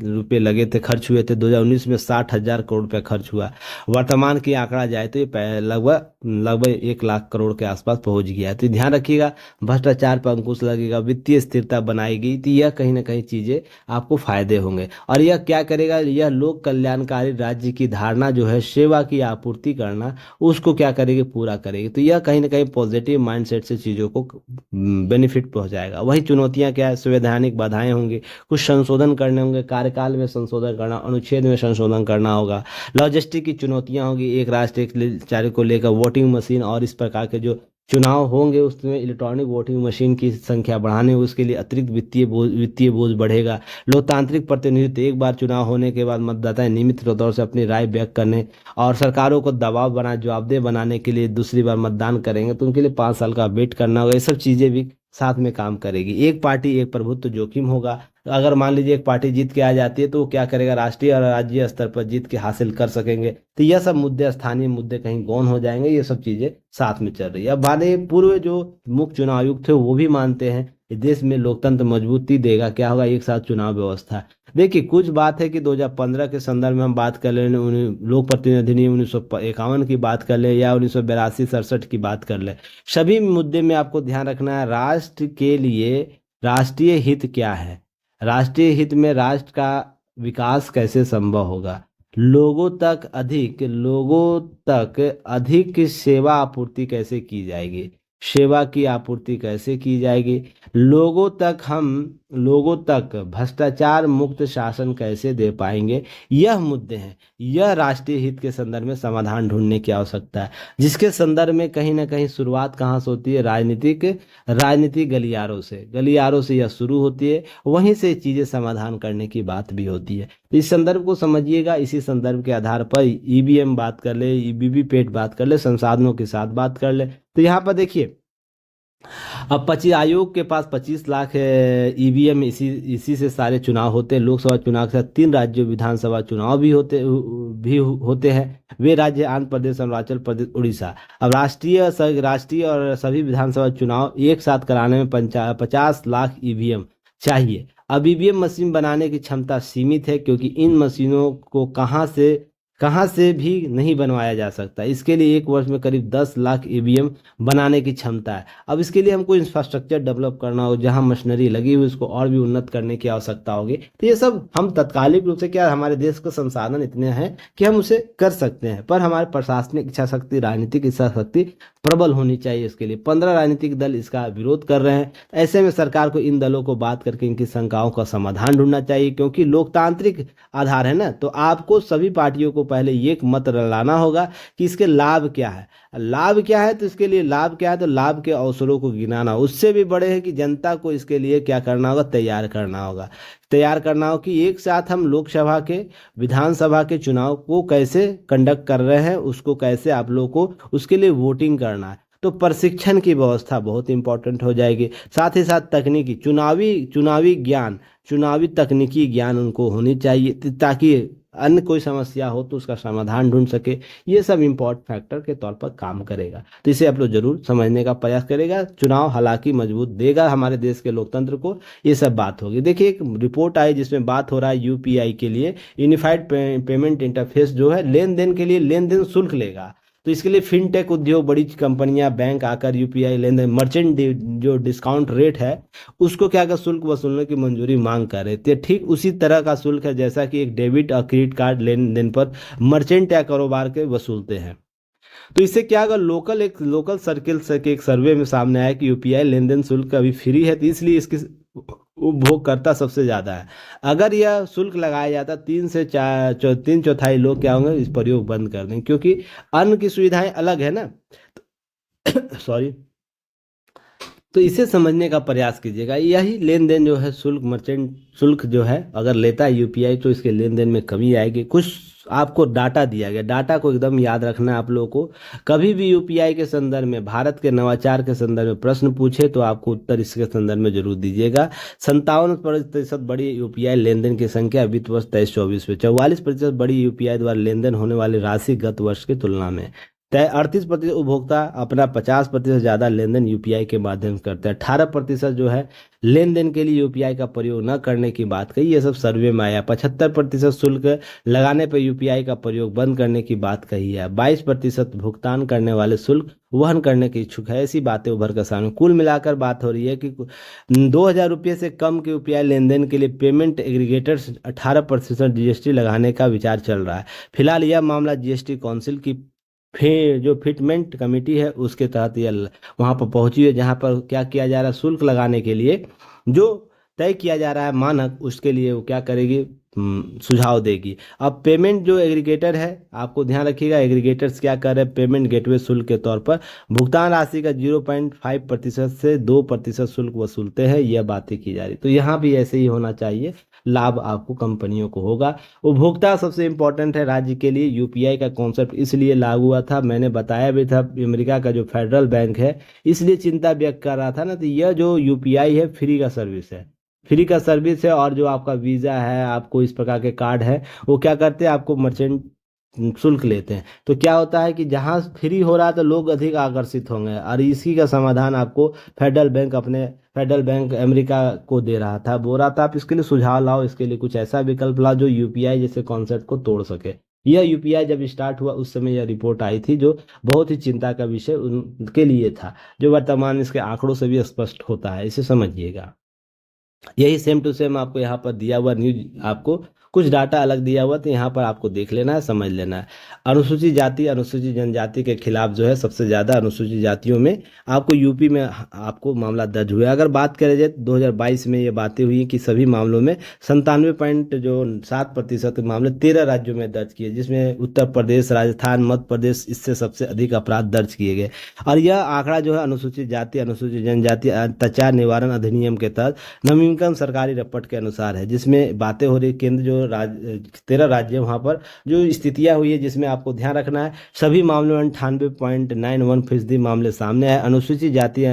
Speaker 1: रुपए लगे थे, खर्च हुए थे। 2019 में 60,000 करोड़ रुपया खर्च हुआ। वर्तमान की आंकड़ा जाए तो ये लगभग लगभग 1 लाख करोड़ के आसपास पहुंच गया है। तो ध्यान रखिएगा, भ्रष्टाचार पर अंकुश लगेगा, वित्तीय स्थिरता बनाएगी, तो यह कहीं ना कहीं चीजें आपको फायदे होंगे। और यह क्या करेगा, यह लोक कल्याणकारी राज्य की धारणा जो है, सेवा की आपूर्ति करना, उसको क्या करेगी, पूरा करेगी। तो यह कहीं ना कहीं पॉजिटिव माइंडसेट से चीज़ों को बेनिफिट पहुंचाएगा। वही चुनौतियां क्या है, संवैधानिक बाधाएं होंगी, कुछ संशोधन करने होंगे, कार्यकाल में संशोधन करना, अनुच्छेद में संशोधन करना होगा, लॉजिस्टिक की चुनौतियां होगी, एक राष्ट्र एक चारे को लेकर, वोटिंग मशीन और इस प्रकार के जो चुनाव होंगे उसमें इलेक्ट्रॉनिक वोटिंग मशीन की संख्या बढ़ाने, उसके लिए अतिरिक्त वित्तीय बोझ बढ़ेगा। लोकतांत्रिक प्रतिनिधित्व, एक बार चुनाव होने के बाद मतदाता नियमित तौर से अपनी राय व्यक्त करने और सरकारों को दबाव बना जवाबदेह बनाने के लिए दूसरी बार मतदान करेंगे, तो उनके लिए 5 साल का वेट करना होगा। ये सब चीज़ें भी साथ में काम करेगी। एक पार्टी एक प्रभुत्व जोखिम होगा। अगर मान लीजिए एक पार्टी जीत के आ जाती है, तो वो क्या करेगा, राष्ट्रीय और राज्य स्तर पर जीत के हासिल कर सकेंगे। तो यह सब मुद्दे, स्थानीय मुद्दे कहीं गौण हो जाएंगे। ये सब चीजें साथ में चल रही है। अब वाले पूर्व जो मुख्य चुनाव आयुक्त थे वो भी मानते हैं कि देश में लोकतंत्र मजबूती देगा, क्या होगा, एक साथ चुनाव व्यवस्था। देखिए, कुछ बात है कि 2015 के संदर्भ में हम बात कर लें, लोक प्रतिनिधि अधिनियम 1951 की बात कर ले, या 1982-67 की बात कर ले, सभी मुद्दे में आपको ध्यान रखना है, राष्ट्र के लिए राष्ट्रीय हित क्या है, राष्ट्रीय हित में राष्ट्र का विकास कैसे संभव होगा, लोगों तक अधिक सेवा आपूर्ति कैसे की जाएगी, सेवा की आपूर्ति कैसे की जाएगी, लोगों तक भ्रष्टाचार मुक्त शासन कैसे दे पाएंगे। यह मुद्दे हैं, यह राष्ट्रीय हित के संदर्भ में समाधान ढूंढने की आवश्यकता है, जिसके संदर्भ में कहीं ना कहीं शुरुआत कहाँ से होती है, राजनीतिक गलियारों से यह शुरू होती है, वहीं से चीजें समाधान करने की बात भी होती है। तो इस संदर्भ को समझिएगा। इसी संदर्भ के आधार पर ईवीएम बात कर ले, वीवीपैट बात कर ले, संसाधनों के साथ बात कर ले। तो यहाँ पर देखिए, अब 25 आयोग के पास 25 लाख ईवीएम, इसी से सारे चुनाव होते हैं। लोकसभा चुनाव के साथ 3 राज्यों विधानसभा चुनाव भी होते हैं। वे राज्य आंध्र प्रदेश, अरुणाचल प्रदेश, उड़ीसा। अब राष्ट्रीय और सभी विधानसभा चुनाव एक साथ कराने में 50 लाख ईवीएम चाहिए। अब ईवीएम मशीन बनाने की क्षमता सीमित है, क्योंकि इन मशीनों को कहाँ से भी नहीं बनवाया जा सकता। इसके लिए एक वर्ष में करीब 10 लाख ईवीएम बनाने की क्षमता है। अब इसके लिए हमको इंफ्रास्ट्रक्चर डेवलप करना हो, जहाँ मशीनरी लगी हुई उसको और भी उन्नत करने की आवश्यकता होगी। तो ये सब हम तत्कालिक रूप से, क्या हमारे देश का संसाधन इतने हैं कि हम उसे कर सकते हैं, पर हमारे प्रशासनिक इच्छा शक्ति, राजनीतिक इच्छा शक्ति प्रबल होनी चाहिए। इसके लिए 15 राजनीतिक दल इसका विरोध कर रहे हैं। ऐसे में सरकार को इन दलों को बात करके इनकी शंकाओं का समाधान ढूंढना चाहिए, क्योंकि लोकतांत्रिक आधार है ना। तो आपको सभी पार्टियों को पहले एक मत लाना होगा कि इसके लाभ क्या है। लाभ क्या है, तो इसके लिए लाभ क्या है, तो लाभ के अवसरों को गिनाना। उससे भी बड़े हैं कि जनता को इसके लिए क्या करना होगा, तैयार करना हो कि एक साथ हम लोकसभा के, विधानसभा के चुनाव को कैसे कंडक्ट कर रहे हैं, उसको कैसे आप लोग को उसके लिए वोटिंग करना है। तो प्रशिक्षण की व्यवस्था बहुत इंपॉर्टेंट हो जाएगी। साथ ही साथ तकनीकी चुनावी तकनीकी ज्ञान उनको होनी चाहिए, ताकि अन्य कोई समस्या हो तो उसका समाधान ढूंढ सके। ये सब इम्पोर्टेंट फैक्टर के तौर पर काम करेगा। तो इसे आप लोग जरूर समझने का प्रयास करेगा। चुनाव हालांकि मजबूत देगा हमारे देश के लोकतंत्र को, ये सब बात होगी। देखिए, एक रिपोर्ट आई जिसमें बात हो रहा है यूपीआई के लिए, यूनिफाइड पेमेंट इंटरफेस जो है, लेन देन के लिए लेन देन शुल्क लेगा। तो इसके लिए फिनटेक उद्योग, बड़ी कंपनियां, बैंक आकर यूपीआई लेन देन, मर्चेंट जो डिस्काउंट रेट है उसको क्या कर शुल्क वसूलने की मंजूरी मांग कर रहे थे। ठीक उसी तरह का शुल्क है जैसा कि एक डेबिट और क्रेडिट कार्ड लेन देन पर मर्चेंट या कारोबार के वसूलते हैं। तो इससे क्या, अगर लोकल सर्किल से के एक सर्वे में सामने आया कि यूपीआई लेन देन शुल्क अभी फ्री है, तो इसलिए इसकी उपभोगकर्ता सबसे ज़्यादा है। अगर यह शुल्क लगाया जाता 3 चौथाई लोग क्या होंगे, इस प्रयोग बंद कर देंगे, क्योंकि अन्य की सुविधाएं अलग है ना। सॉरी। तो इसे समझने का प्रयास कीजिएगा। यही लेन देन जो है, शुल्क मर्चेंट शुल्क जो है अगर लेता है यूपीआई, तो इसके लेन देन में कमी आएगी। कुछ आपको डाटा दिया गया, डाटा को एकदम याद रखना है आप लोगों को। कभी भी यूपीआई के संदर्भ में, भारत के नवाचार के संदर्भ में प्रश्न पूछे तो आपको उत्तर इसके संदर्भ में जरूर दीजिएगा। 57% बड़ी यूपीआई लेन देन की संख्या वित्त वर्ष 23-24 में, 44% बड़ी यूपीआई द्वारा लेन देन होने वाली राशि गत वर्ष की तुलना में। 38% उपभोक्ता अपना 50% ज़्यादा लेन देन यूपीआई के माध्यम से करते हैं। 18% जो है लेन देन के लिए यूपीआई का प्रयोग न करने की बात कही, ये सब सर्वे में आया। 75% शुल्क लगाने पर यूपीआई का प्रयोग बंद करने की बात कही है। 22% भुगतान करने वाले शुल्क वहन करने के इच्छुक है। ऐसी बातें उभर कर सामने। कुल मिलाकर बात हो रही है कि 2,000 रुपये से कम के यूपीआई लेन देन के लिए पेमेंट एग्रीगेटर्स 18% जीएसटी लगाने का विचार चल रहा है। फिलहाल यह मामला जीएसटी काउंसिल की फिर जो फिटमेंट कमेटी है उसके तहत ये वहाँ पर पहुंची है, जहाँ पर क्या किया जा रहा है, शुल्क लगाने के लिए जो तय किया जा रहा है मानक, उसके लिए वो क्या करेगी, सुझाव देगी। अब पेमेंट जो एग्रीगेटर है, आपको ध्यान रखिएगा, एग्रीगेटर्स क्या कर रहे हैं, पेमेंट गेटवे शुल्क के तौर पर भुगतान राशि का 0.5% से 2% शुल्क वसूलते हैं, यह बातें की जा रही। तो यहाँ भी ऐसे ही होना चाहिए, लाभ आपको कंपनियों को होगा। उपभोक्ता सबसे इंपॉर्टेंट है राज्य के लिए। यूपीआई का कॉन्सेप्ट इसलिए लागू हुआ था, मैंने बताया भी था, अमेरिका का जो फेडरल बैंक है इसलिए चिंता व्यक्त कर रहा था ना। तो यह जो यूपीआई है फ्री का सर्विस है, फ्री का सर्विस है। और जो आपका वीज़ा है, आपको इस प्रकार के कार्ड है, वो क्या करते हैं, आपको मर्चेंट शुल्क लेते हैं। तो क्या होता है कि जहाँ फ्री हो रहा है तो लोग अधिक आकर्षित होंगे, और इसी का समाधान आपको फेडरल बैंक अमेरिका को दे रहा था, बोल रहा था आप इसके लिए सुझाव लाओ, इसके लिए कुछ ऐसा विकल्प लाओ जो यूपीआई जैसे कॉन्सेप्ट को तोड़ सके। यह यूपीआई जब स्टार्ट हुआ उस समय यह रिपोर्ट आई थी, जो बहुत ही चिंता का विषय उनके लिए था, जो वर्तमान इसके आंकड़ों से भी स्पष्ट होता है, इसे समझिएगा। यही सेम टू सेम आपको यहाँ पर दिया हुआ न्यूज, आपको कुछ डाटा अलग दिया हुआ, तो यहाँ पर आपको देख लेना है, समझ लेना है। अनुसूचित जाति अनुसूचित जनजाति के खिलाफ जो है सबसे ज़्यादा अनुसूचित जातियों में आपको यूपी में आपको मामला दर्ज हुआ है। अगर बात करें जाए 2022 में ये बातें हुई कि सभी मामलों में 97.7% मामले 13 राज्यों में दर्ज किए, जिसमें उत्तर प्रदेश, राजस्थान, मध्य प्रदेश इससे सबसे अधिक अपराध दर्ज किए गए। और यह आंकड़ा जो है अनुसूचित जाति अनुसूचित जनजाति अत्याचार निवारण अधिनियम के तहत नवीनतम सरकारी रिपोर्ट के अनुसार है, जिसमें बातें हो रही केंद्र जो 13 राज्य वहाँ पर जो स्थितियाँ हुई है, जिसमें आपको ध्यान रखना है सभी मामलों में 98.91% मामले सामने आए। अनुसूचित जाति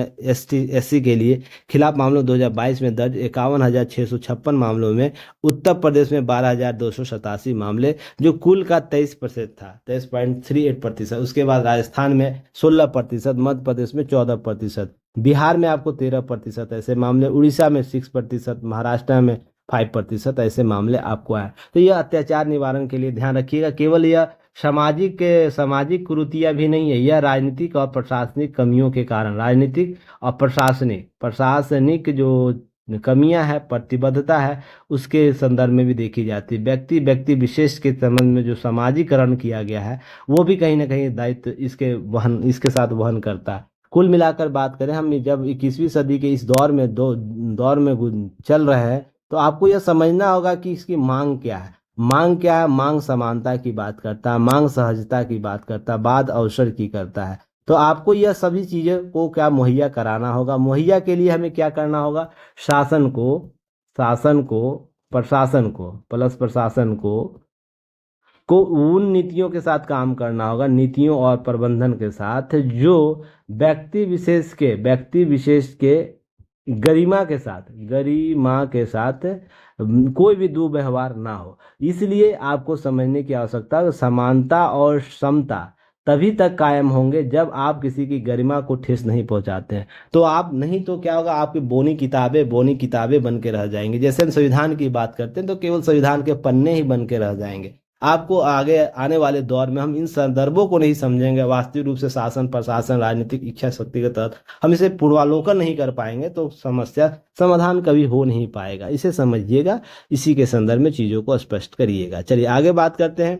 Speaker 1: SC के लिए खिलाफ मामलों 2022 में दर्ज 51,656 मामलों में उत्तर प्रदेश में 12,287 मामले, जो कुल का 23% था, 23.38%। उसके बाद राजस्थान में 16%, मध्य प्रदेश में 14%, बिहार में आपको 13% ऐसे मामले, उड़ीसा में 6%, महाराष्ट्र में 5% ऐसे मामले आपको आए। तो यह अत्याचार निवारण के लिए ध्यान रखिएगा। केवल यह सामाजिक कुरीतियां भी नहीं है, यह राजनीतिक और प्रशासनिक कमियों के कारण, राजनीतिक और प्रशासनिक जो कमियां है, प्रतिबद्धता है, उसके संदर्भ में भी देखी जाती है। व्यक्ति विशेष के संबंध में जो सामाजिकरण किया गया है, वो भी कहीं ना कहीं दायित्व इसके साथ वहन करता है। कुल मिलाकर बात करें, हम जब 21वीं सदी के इस दौर में चल रहे हैं, तो आपको यह समझना होगा कि इसकी मांग क्या है। मांग क्या है? मांग समानता की बात करता है, मांग सहजता की बात करता है, बाद अवसर की करता है। तो आपको यह सभी चीज़ें को क्या मुहैया कराना होगा। मुहैया के लिए हमें क्या करना होगा, शासन को प्रशासन को प्लस प्रशासन को उन नीतियों के साथ काम करना होगा, नीतियों और प्रबंधन के साथ, जो व्यक्ति विशेष के गरिमा के साथ कोई भी दुर्व्यवहार ना हो। इसलिए आपको समझने की आवश्यकता है, समानता और समता तभी तक कायम होंगे जब आप किसी की गरिमा को ठेस नहीं पहुंचाते हैं। तो आप नहीं तो क्या होगा, आपकी बोनी किताबें बन के रह जाएंगी। जैसे हम संविधान की बात करते हैं तो केवल संविधान के पन्ने ही बन के रह जाएंगे। आपको आगे आने वाले दौर में हम इन संदर्भों को नहीं समझेंगे, वास्तविक रूप से शासन प्रशासन राजनीतिक इच्छा शक्ति के तहत हम इसे पूर्वालोकन नहीं कर पाएंगे, तो समस्या समाधान कभी हो नहीं पाएगा। इसे समझिएगा, इसी के संदर्भ में चीज़ों को स्पष्ट करिएगा। चलिए आगे बात करते हैं।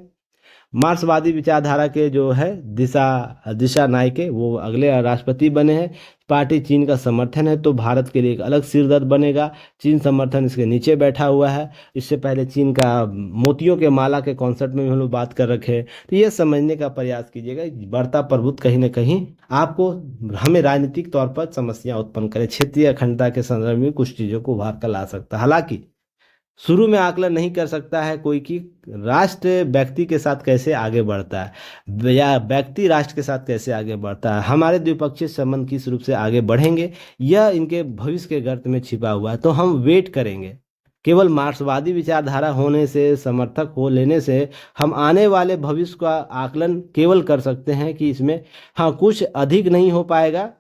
Speaker 1: मार्क्सवादी विचारधारा के जो है दिशा नायके, वो अगले राष्ट्रपति बने हैं। पार्टी चीन का समर्थन है तो भारत के लिए एक अलग सिरदर्द बनेगा। चीन समर्थन इसके नीचे बैठा हुआ है। इससे पहले चीन का मोतियों के माला के कॉन्सेप्ट में भी हम लोग बात कर रखे हैं। तो ये समझने का प्रयास कीजिएगा, बढ़ता प्रभुत्व कहीं ना कहीं आपको हमें राजनीतिक तौर पर समस्या उत्पन्न करे, क्षेत्रीय अखंडता के संदर्भ में कुछ चीज़ों को उभार कर ला सकता है। हालांकि शुरू में आकलन नहीं कर सकता है कोई कि राष्ट्र व्यक्ति के साथ कैसे आगे बढ़ता है या व्यक्ति राष्ट्र के साथ कैसे आगे बढ़ता है। हमारे द्विपक्षीय संबंध किस रूप से आगे बढ़ेंगे यह इनके भविष्य के गर्त में छिपा हुआ है। तो हम वेट करेंगे। केवल मार्क्सवादी विचारधारा होने से, समर्थक हो लेने से हम आने वाले भविष्य का आकलन केवल कर सकते हैं कि इसमें हाँ कुछ अधिक नहीं हो पाएगा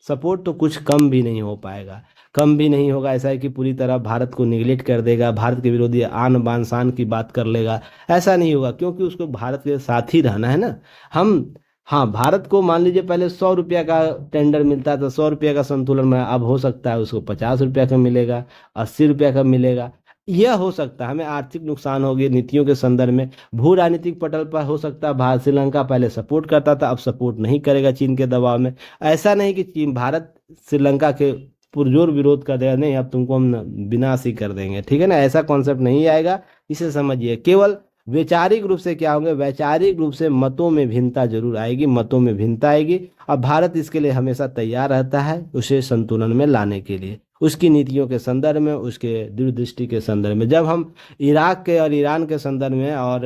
Speaker 1: सपोर्ट, तो कुछ कम भी नहीं हो पाएगा। कम भी नहीं होगा ऐसा है कि पूरी तरह भारत को निगलेक्ट कर देगा, भारत के विरोधी आन बान शान की बात कर लेगा, ऐसा नहीं होगा, क्योंकि उसको भारत के साथ ही रहना है ना। हम हाँ भारत को मान लीजिए पहले 100 रुपया का टेंडर मिलता था, 100 रुपया का संतुलन में, अब हो सकता है उसको 50 रुपया का मिलेगा, 80 रुपया का मिलेगा। यह हो सकता है, हमें आर्थिक नुकसान होगी नीतियों के संदर्भ में। भू राजनीतिक पटल पर हो सकता है भारत, श्रीलंका पहले सपोर्ट करता था अब सपोर्ट नहीं करेगा चीन के दबाव में। ऐसा नहीं कि चीन भारत श्रीलंका के पुरजोर विरोध कर देगा, नहीं अब तुमको हम विनाश ही कर देंगे, ठीक है ना, ऐसा कॉन्सेप्ट नहीं आएगा। इसे समझिए, केवल वैचारिक रूप से क्या होंगे, वैचारिक रूप से मतों में भिन्नता जरूर आएगी, मतों में भिन्नता आएगी। और भारत इसके लिए हमेशा तैयार रहता है उसे संतुलन में लाने के लिए, उसकी नीतियों के संदर्भ में, उसके दूरदृष्टि के संदर्भ में। जब हम इराक के और ईरान के संदर्भ में और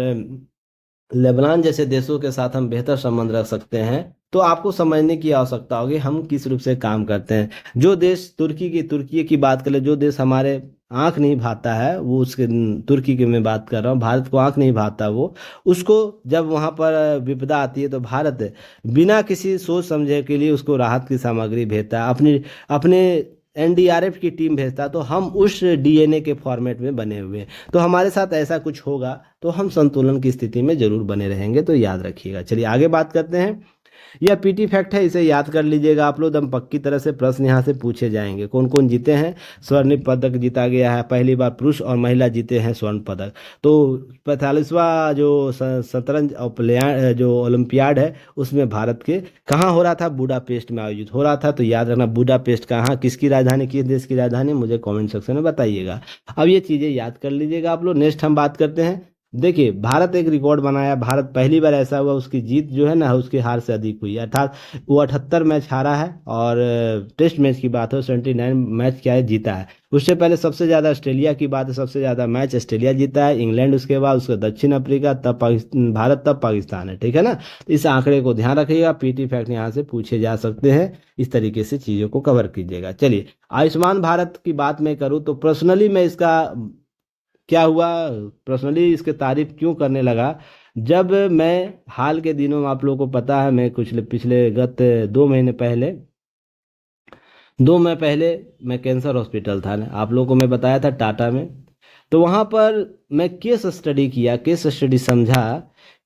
Speaker 1: लेबनान जैसे देशों के साथ हम बेहतर संबंध रख सकते हैं, तो आपको समझने की आवश्यकता होगी हम किस रूप से काम करते हैं। जो देश तुर्की की बात करें, जो देश हमारे आंख नहीं भाता है वो, उसके तुर्की की मैं बात कर रहा हूँ, भारत को आंख नहीं भाता वो, उसको जब वहाँ पर विपदा आती है तो भारत बिना किसी सोच समझे के लिए उसको राहत की सामग्री भेजता है, अपनी अपने एनडीआरएफ की टीम भेजता है। तो हम उस डीएनए के फॉर्मेट में बने हुए हैं, तो हमारे साथ ऐसा कुछ होगा तो हम संतुलन की स्थिति में जरूर बने रहेंगे, तो याद रखिएगा। चलिए आगे बात करते हैं। यह पीटी फैक्ट है, इसे याद कर लीजिएगा आप लोग, एकदम पक्की तरह से प्रश्न यहाँ से पूछे जाएंगे। कौन कौन जीते हैं? स्वर्ण पदक जीता गया है, पहली बार पुरुष और महिला जीते हैं स्वर्ण पदक। तो 45वां जो शतरंज जो ओलंपियाड है उसमें भारत के कहाँ हो रहा था? बुडापेस्ट में आयोजित हो रहा था। तो याद रखना बुडापेस्ट कहाँ, किसकी राजधानी, किस देश की राजधानी, मुझे कॉमेंट सेक्शन में बताइएगा। अब ये चीज़ें याद कर लीजिएगा आप लोग। नेक्स्ट हम बात करते हैं। देखिए भारत एक रिकॉर्ड बनाया, भारत पहली बार ऐसा हुआ उसकी जीत जो है ना उसकी हार से अधिक हुई, अर्थात वो 78 मैच हारा है और टेस्ट मैच की बात हो 79 मैच क्या है जीता है। उससे पहले सबसे ज़्यादा ऑस्ट्रेलिया की बात है, सबसे ज़्यादा मैच ऑस्ट्रेलिया जीता है, इंग्लैंड उसके बाद, उसके दक्षिण अफ्रीका, तब पाकिस्तान, भारत, तब पाकिस्तान है, ठीक है ना। तो इस आंकड़े को ध्यान रखिएगा, पीटी फैक्ट यहाँ से पूछे जा सकते हैं, इस तरीके से चीज़ों को कवर कीजिएगा। चलिए आयुष्मान भारत की बात मैं करूँ तो पर्सनली मैं इसका क्या हुआ, पर्सनली इसके तारीफ क्यों करने लगा, जब मैं हाल के दिनों में, आप लोगों को पता है मैं कुछ पिछले गत 2 महीने पहले 2 माह पहले मैं कैंसर हॉस्पिटल था ना, आप लोगों को मैं बताया था टाटा में। तो वहाँ पर मैं केस स्टडी किया, केस स्टडी समझा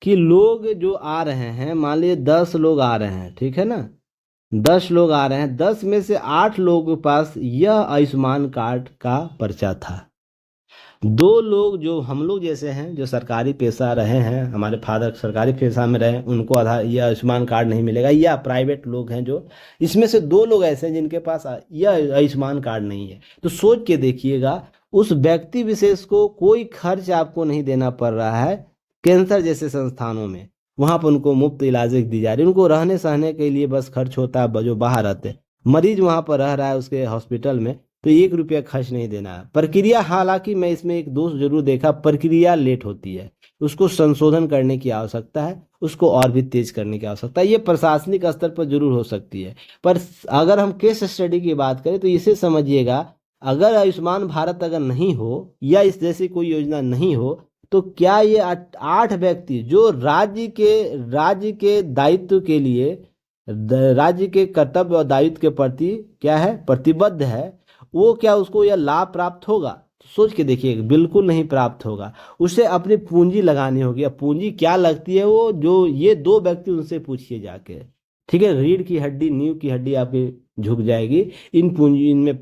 Speaker 1: कि लोग जो आ रहे हैं, मान लीजिए 10 लोग आ रहे हैं, ठीक है ना, 10 लोग आ रहे हैं, 10 में से 8 लोगों के पास यह आयुष्मान कार्ड का पर्चा था। 2 लोग जो हम लोग जैसे हैं, जो सरकारी पेशा रहे हैं, हमारे फादर सरकारी पेशा में रहे, उनको आधार यह आयुष्मान कार्ड नहीं मिलेगा, या प्राइवेट लोग हैं जो, इसमें से 2 लोग ऐसे हैं जिनके पास यह आयुष्मान कार्ड नहीं है। तो सोच के देखिएगा, उस व्यक्ति विशेष को कोई खर्च आपको नहीं देना पड़ रहा है कैंसर जैसे संस्थानों में, वहाँ पर उनको मुफ्त इलाज दी जा रही है, उनको रहने सहने के लिए बस खर्च होता है, जो बाहर रहते हैं, मरीज वहाँ पर रह रहा है उसके हॉस्पिटल में, तो 1 रुपया खर्च नहीं देना है। प्रक्रिया, हालांकि मैं इसमें एक दोष जरूर देखा, प्रक्रिया लेट होती है, उसको संशोधन करने की आवश्यकता है, उसको और भी तेज करने की आवश्यकता है, ये प्रशासनिक स्तर पर जरूर हो सकती है। पर अगर हम केस स्टडी की बात करें तो इसे समझिएगा, अगर आयुष्मान भारत अगर नहीं हो या इस जैसी कोई योजना नहीं हो, तो क्या ये 8 व्यक्ति जो राज्य के दायित्व के लिए, राज्य के कर्तव्य और दायित्व के प्रति क्या है, प्रतिबद्ध है, वो क्या उसको यह लाभ प्राप्त होगा? सोच के देखिए, बिल्कुल नहीं प्राप्त होगा। उसे अपनी पूंजी लगानी होगी। अब पूंजी क्या लगती है, वो जो ये 2 व्यक्ति उनसे पूछिए जाके, ठीक है, रीढ़ की हड्डी, नींव की हड्डी आपकी झुक जाएगी इन पूंजी, इनमें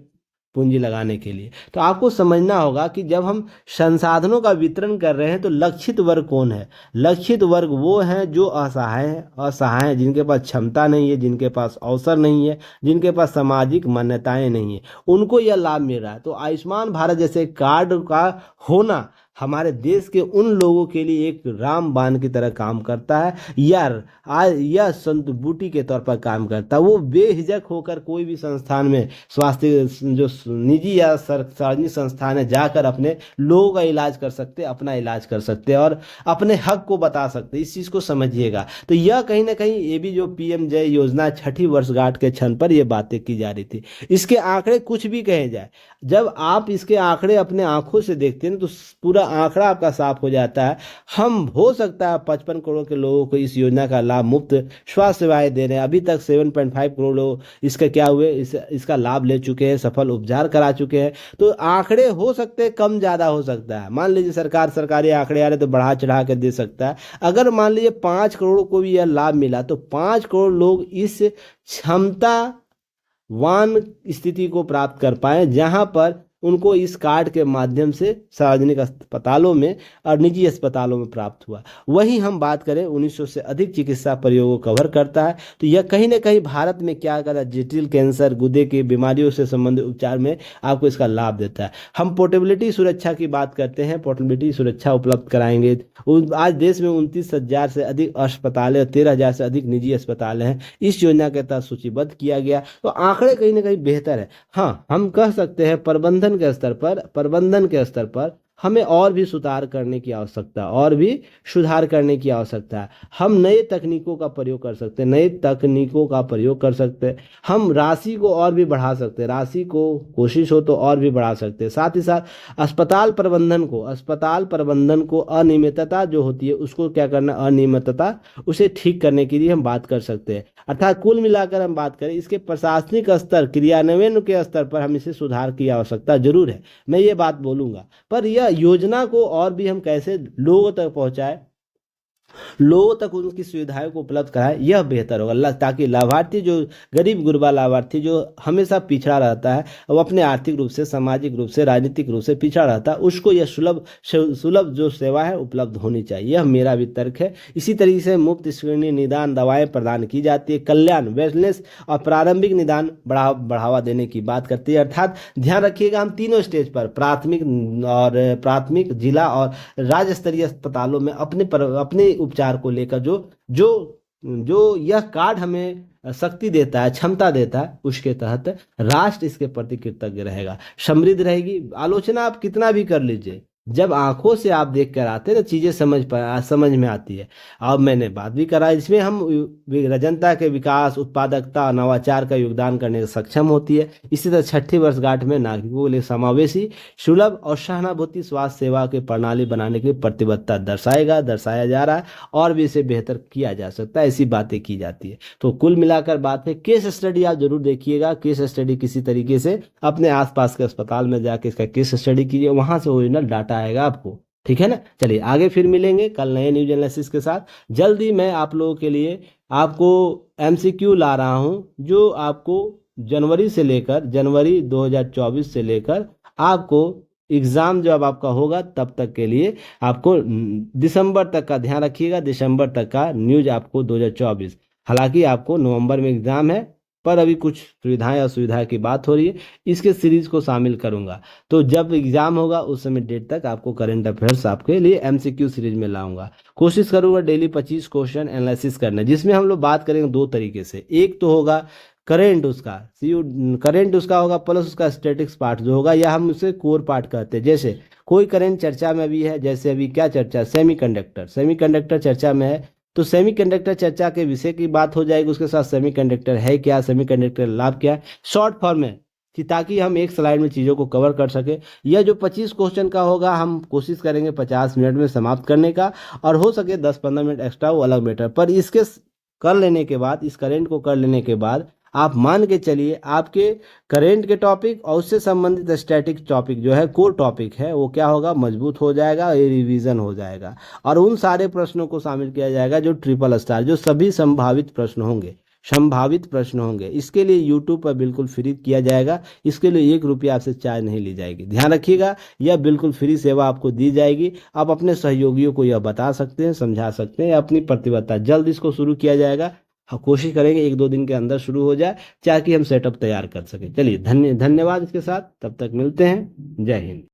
Speaker 1: पूंजी लगाने के लिए। तो आपको समझना होगा कि जब हम संसाधनों का वितरण कर रहे हैं तो लक्षित वर्ग कौन है? लक्षित वर्ग वो हैं जो असहाय हैं, असहाय हैं, जिनके पास क्षमता नहीं है, जिनके पास अवसर नहीं है, जिनके पास सामाजिक मान्यताएं नहीं है, उनको यह लाभ मिल रहा है। तो आयुष्मान भारत जैसे कार्ड का होना हमारे देश के उन लोगों के लिए एक रामबाण की तरह काम करता है, यह संत बूटी के तौर पर काम करता है। वो बेहिजक होकर कोई भी संस्थान में, स्वास्थ्य जो निजी या सार्वजनिक संस्थान है, जाकर अपने लोगों का इलाज कर सकते, अपना इलाज कर सकते और अपने हक को बता सकते। इस चीज़ को समझिएगा। तो यह कहीं ना कहीं ये भी जो पीएम जय योजना 6ठी वर्षगांठ के क्षण पर ये बातें की जा रही थी। इसके आंकड़े कुछ भी कहे जाए, जब आप इसके आंकड़े अपने आंखों से देखते हैं तो पूरा आंकड़ा आपका साफ हो जाता है। हम हो सकता है 55 करोड़ के लोगों को इस योजना का लाभ, मुफ्त स्वास्थ्य सेवाएं दे रहे हैं। अभी तक 7.5 करोड़ लोग इसका क्या हुए, इसका लाभ ले चुके हैं, सफल उपचार करा चुके हैं। तो आंकड़े हो सकते हैं कम ज़्यादा हो सकता है। मान लीजिए सरकारी आंकड़े आ रहे तो बढ़ा चढ़ा कर दे सकता है। अगर मान लीजिए 5 करोड़ को भी यह लाभ मिला तो 5 करोड़ लोग इस क्षमता वान स्थिति को प्राप्त कर पाए जहां पर उनको इस कार्ड के माध्यम से सार्वजनिक अस्पतालों में और निजी अस्पतालों में प्राप्त हुआ। वहीं हम बात करें 1900 से अधिक चिकित्सा प्रयोगों को कवर करता है। तो यह कहीं ना कहीं भारत में क्या कर रहा है, जटिल कैंसर, गुर्दे की बीमारियों से संबंधित उपचार में आपको इसका लाभ देता है। हम पोर्टेबिलिटी सुरक्षा की बात करते हैं, पोर्टेबिलिटी सुरक्षा उपलब्ध कराएंगे। आज देश में 29,000 से अधिक अस्पताल है, 13,000 से अधिक निजी अस्पताल हैं इस योजना के तहत सूचीबद्ध किया गया। तो आंकड़े कहीं ना कहीं बेहतर है। हाँ, हम कह सकते हैं प्रबंधन के स्तर पर हमें और भी सुधार करने की आवश्यकता, और भी सुधार करने की आवश्यकता है। हम नए तकनीकों का प्रयोग कर सकते हैं, हम राशि को और भी बढ़ा सकते हैं, राशि को कोशिश हो तो और भी बढ़ा सकते हैं। साथ ही साथ अस्पताल प्रबंधन को अनियमितता जो होती है उसको क्या करना, अनियमितता उसे ठीक करने के लिए हम बात कर सकते हैं। अर्थात कुल मिलाकर हम बात करें इसके प्रशासनिक स्तर, क्रियान्वयन के स्तर पर हम इसे सुधार की आवश्यकता जरूर है, मैं ये बात बोलूंगा। पर यह योजना को और भी हम कैसे लोगों तक पहुंचाए, लोगों तक उनकी सुविधाओं को उपलब्ध कराए, यह बेहतर होगा, ताकि लाभार्थी जो गरीब गुरबा लाभार्थी जो हमेशा पिछड़ा रहता है, वो अपने आर्थिक रूप से, सामाजिक रूप से, राजनीतिक रूप से पिछड़ा रहता है, उसको यह सुलभ जो सेवा है उपलब्ध होनी चाहिए। यह मेरा भी तर्क है। इसी तरीके से मुफ्त स्क्रीनिंग निदान दवाएं प्रदान की जाती है, कल्याण, वेलनेस और प्रारंभिक निदान बढ़ावा देने की बात करती है। अर्थात ध्यान रखिएगा, हम तीनों स्टेज पर प्राथमिक, जिला और राज्य स्तरीय अस्पतालों में अपने उपचार को लेकर जो जो जो यह कार्ड हमें शक्ति देता है, क्षमता देता है, उसके तहत राष्ट्र इसके प्रति कृतज्ञ रहेगा, समृद्ध रहेगी। आलोचना आप कितना भी कर लीजिए, जब आंखों से आप देख कर आते हैं ना, चीज़ें समझ में आती है। अब मैंने बात भी करा, इसमें हम जनता के विकास, उत्पादकता, नवाचार का योगदान करने में सक्षम होती है। इसी तरह 6ठी वर्षगांठ में नागरिकों के लिए समावेशी, सुलभ और सहानुभूति स्वास्थ्य सेवा की प्रणाली बनाने की प्रतिबद्धता दर्शाया जा रहा है, और भी इसे बेहतर किया जा सकता है, ऐसी बातें की जाती है। तो कुल मिलाकर बात है, केस स्टडी आप जरूर देखिएगा। केस स्टडी किसी तरीके से अपने आसपास के अस्पताल में जाके इसका केस स्टडी कीजिए, वहां से ओरिजिनल डाटा आएगा आपको, ठीक है ना। चलिए आगे फिर मिलेंगे कल नए न्यूज एनालिसिस के साथ। जल्दी मैं आप लोगों के लिए आपको एमसीक्यू ला रहा हूं, जो आपको जनवरी 2024 से लेकर आपको एग्जाम जब आपका होगा तब तक के लिए आपको दिसंबर तक का ध्यान रखिएगा, दिसंबर तक का न्यूज आपको 2024। हालांकि आपको नवंबर में एग्जाम है, पर अभी कुछ सुविधाएं असुविधाएं की बात हो रही है, इसके सीरीज को शामिल करूंगा। तो जब एग्जाम होगा उस समय डेट तक आपको करंट अफेयर्स आपके लिए एमसीक्यू सीरीज में लाऊंगा। कोशिश करूंगा डेली 25 क्वेश्चन एनालिसिस करना, जिसमें हम लोग बात करेंगे दो तरीके से। एक तो होगा करेंट उसका होगा, प्लस उसका स्टैटिक्स पार्ट जो होगा, या हम उसे कोर पार्ट कहते हैं। जैसे कोई करेंट चर्चा में भी है, जैसे अभी क्या चर्चा, सेमीकंडक्टर चर्चा में है, तो सेमीकंडक्टर चर्चा के विषय की बात हो जाएगी, उसके साथ सेमीकंडक्टर है क्या, सेमीकंडक्टर लाभ क्या है, शॉर्ट फॉर्म में, कि ताकि हम एक स्लाइड में चीज़ों को कवर कर सके। यह जो 25 क्वेश्चन का होगा, हम कोशिश करेंगे 50 मिनट में समाप्त करने का, और हो सके 10-15 मिनट एक्स्ट्रा वो अलग मैटर। पर इसके कर लेने के बाद, इस करेंट को कर लेने के बाद आप मान के चलिए आपके करेंट के टॉपिक और उससे संबंधित स्टैटिक टॉपिक जो है, कोर टॉपिक है, वो क्या होगा, मजबूत हो जाएगा, ये रिवीजन हो जाएगा, और उन सारे प्रश्नों को शामिल किया जाएगा जो ट्रिपल स्टार, जो सभी संभावित प्रश्न होंगे, संभावित प्रश्न होंगे। इसके लिए यूट्यूब पर बिल्कुल फ्री किया जाएगा। इसके लिए 1 रुपया आपसे चार्ज नहीं ली जाएगी। ध्यान रखिएगा, यह बिल्कुल फ्री सेवा आपको दी जाएगी। आप अपने सहयोगियों को यह बता सकते हैं, समझा सकते हैं, अपनी प्रतिबद्धता। जल्द इसको शुरू किया जाएगा। हाँ, कोशिश करेंगे 1-2 दिन के अंदर शुरू हो जाए, ताकि हम सेटअप तैयार कर सकें। चलिए, धन्यवाद। इसके साथ तब तक मिलते हैं। जय हिंद।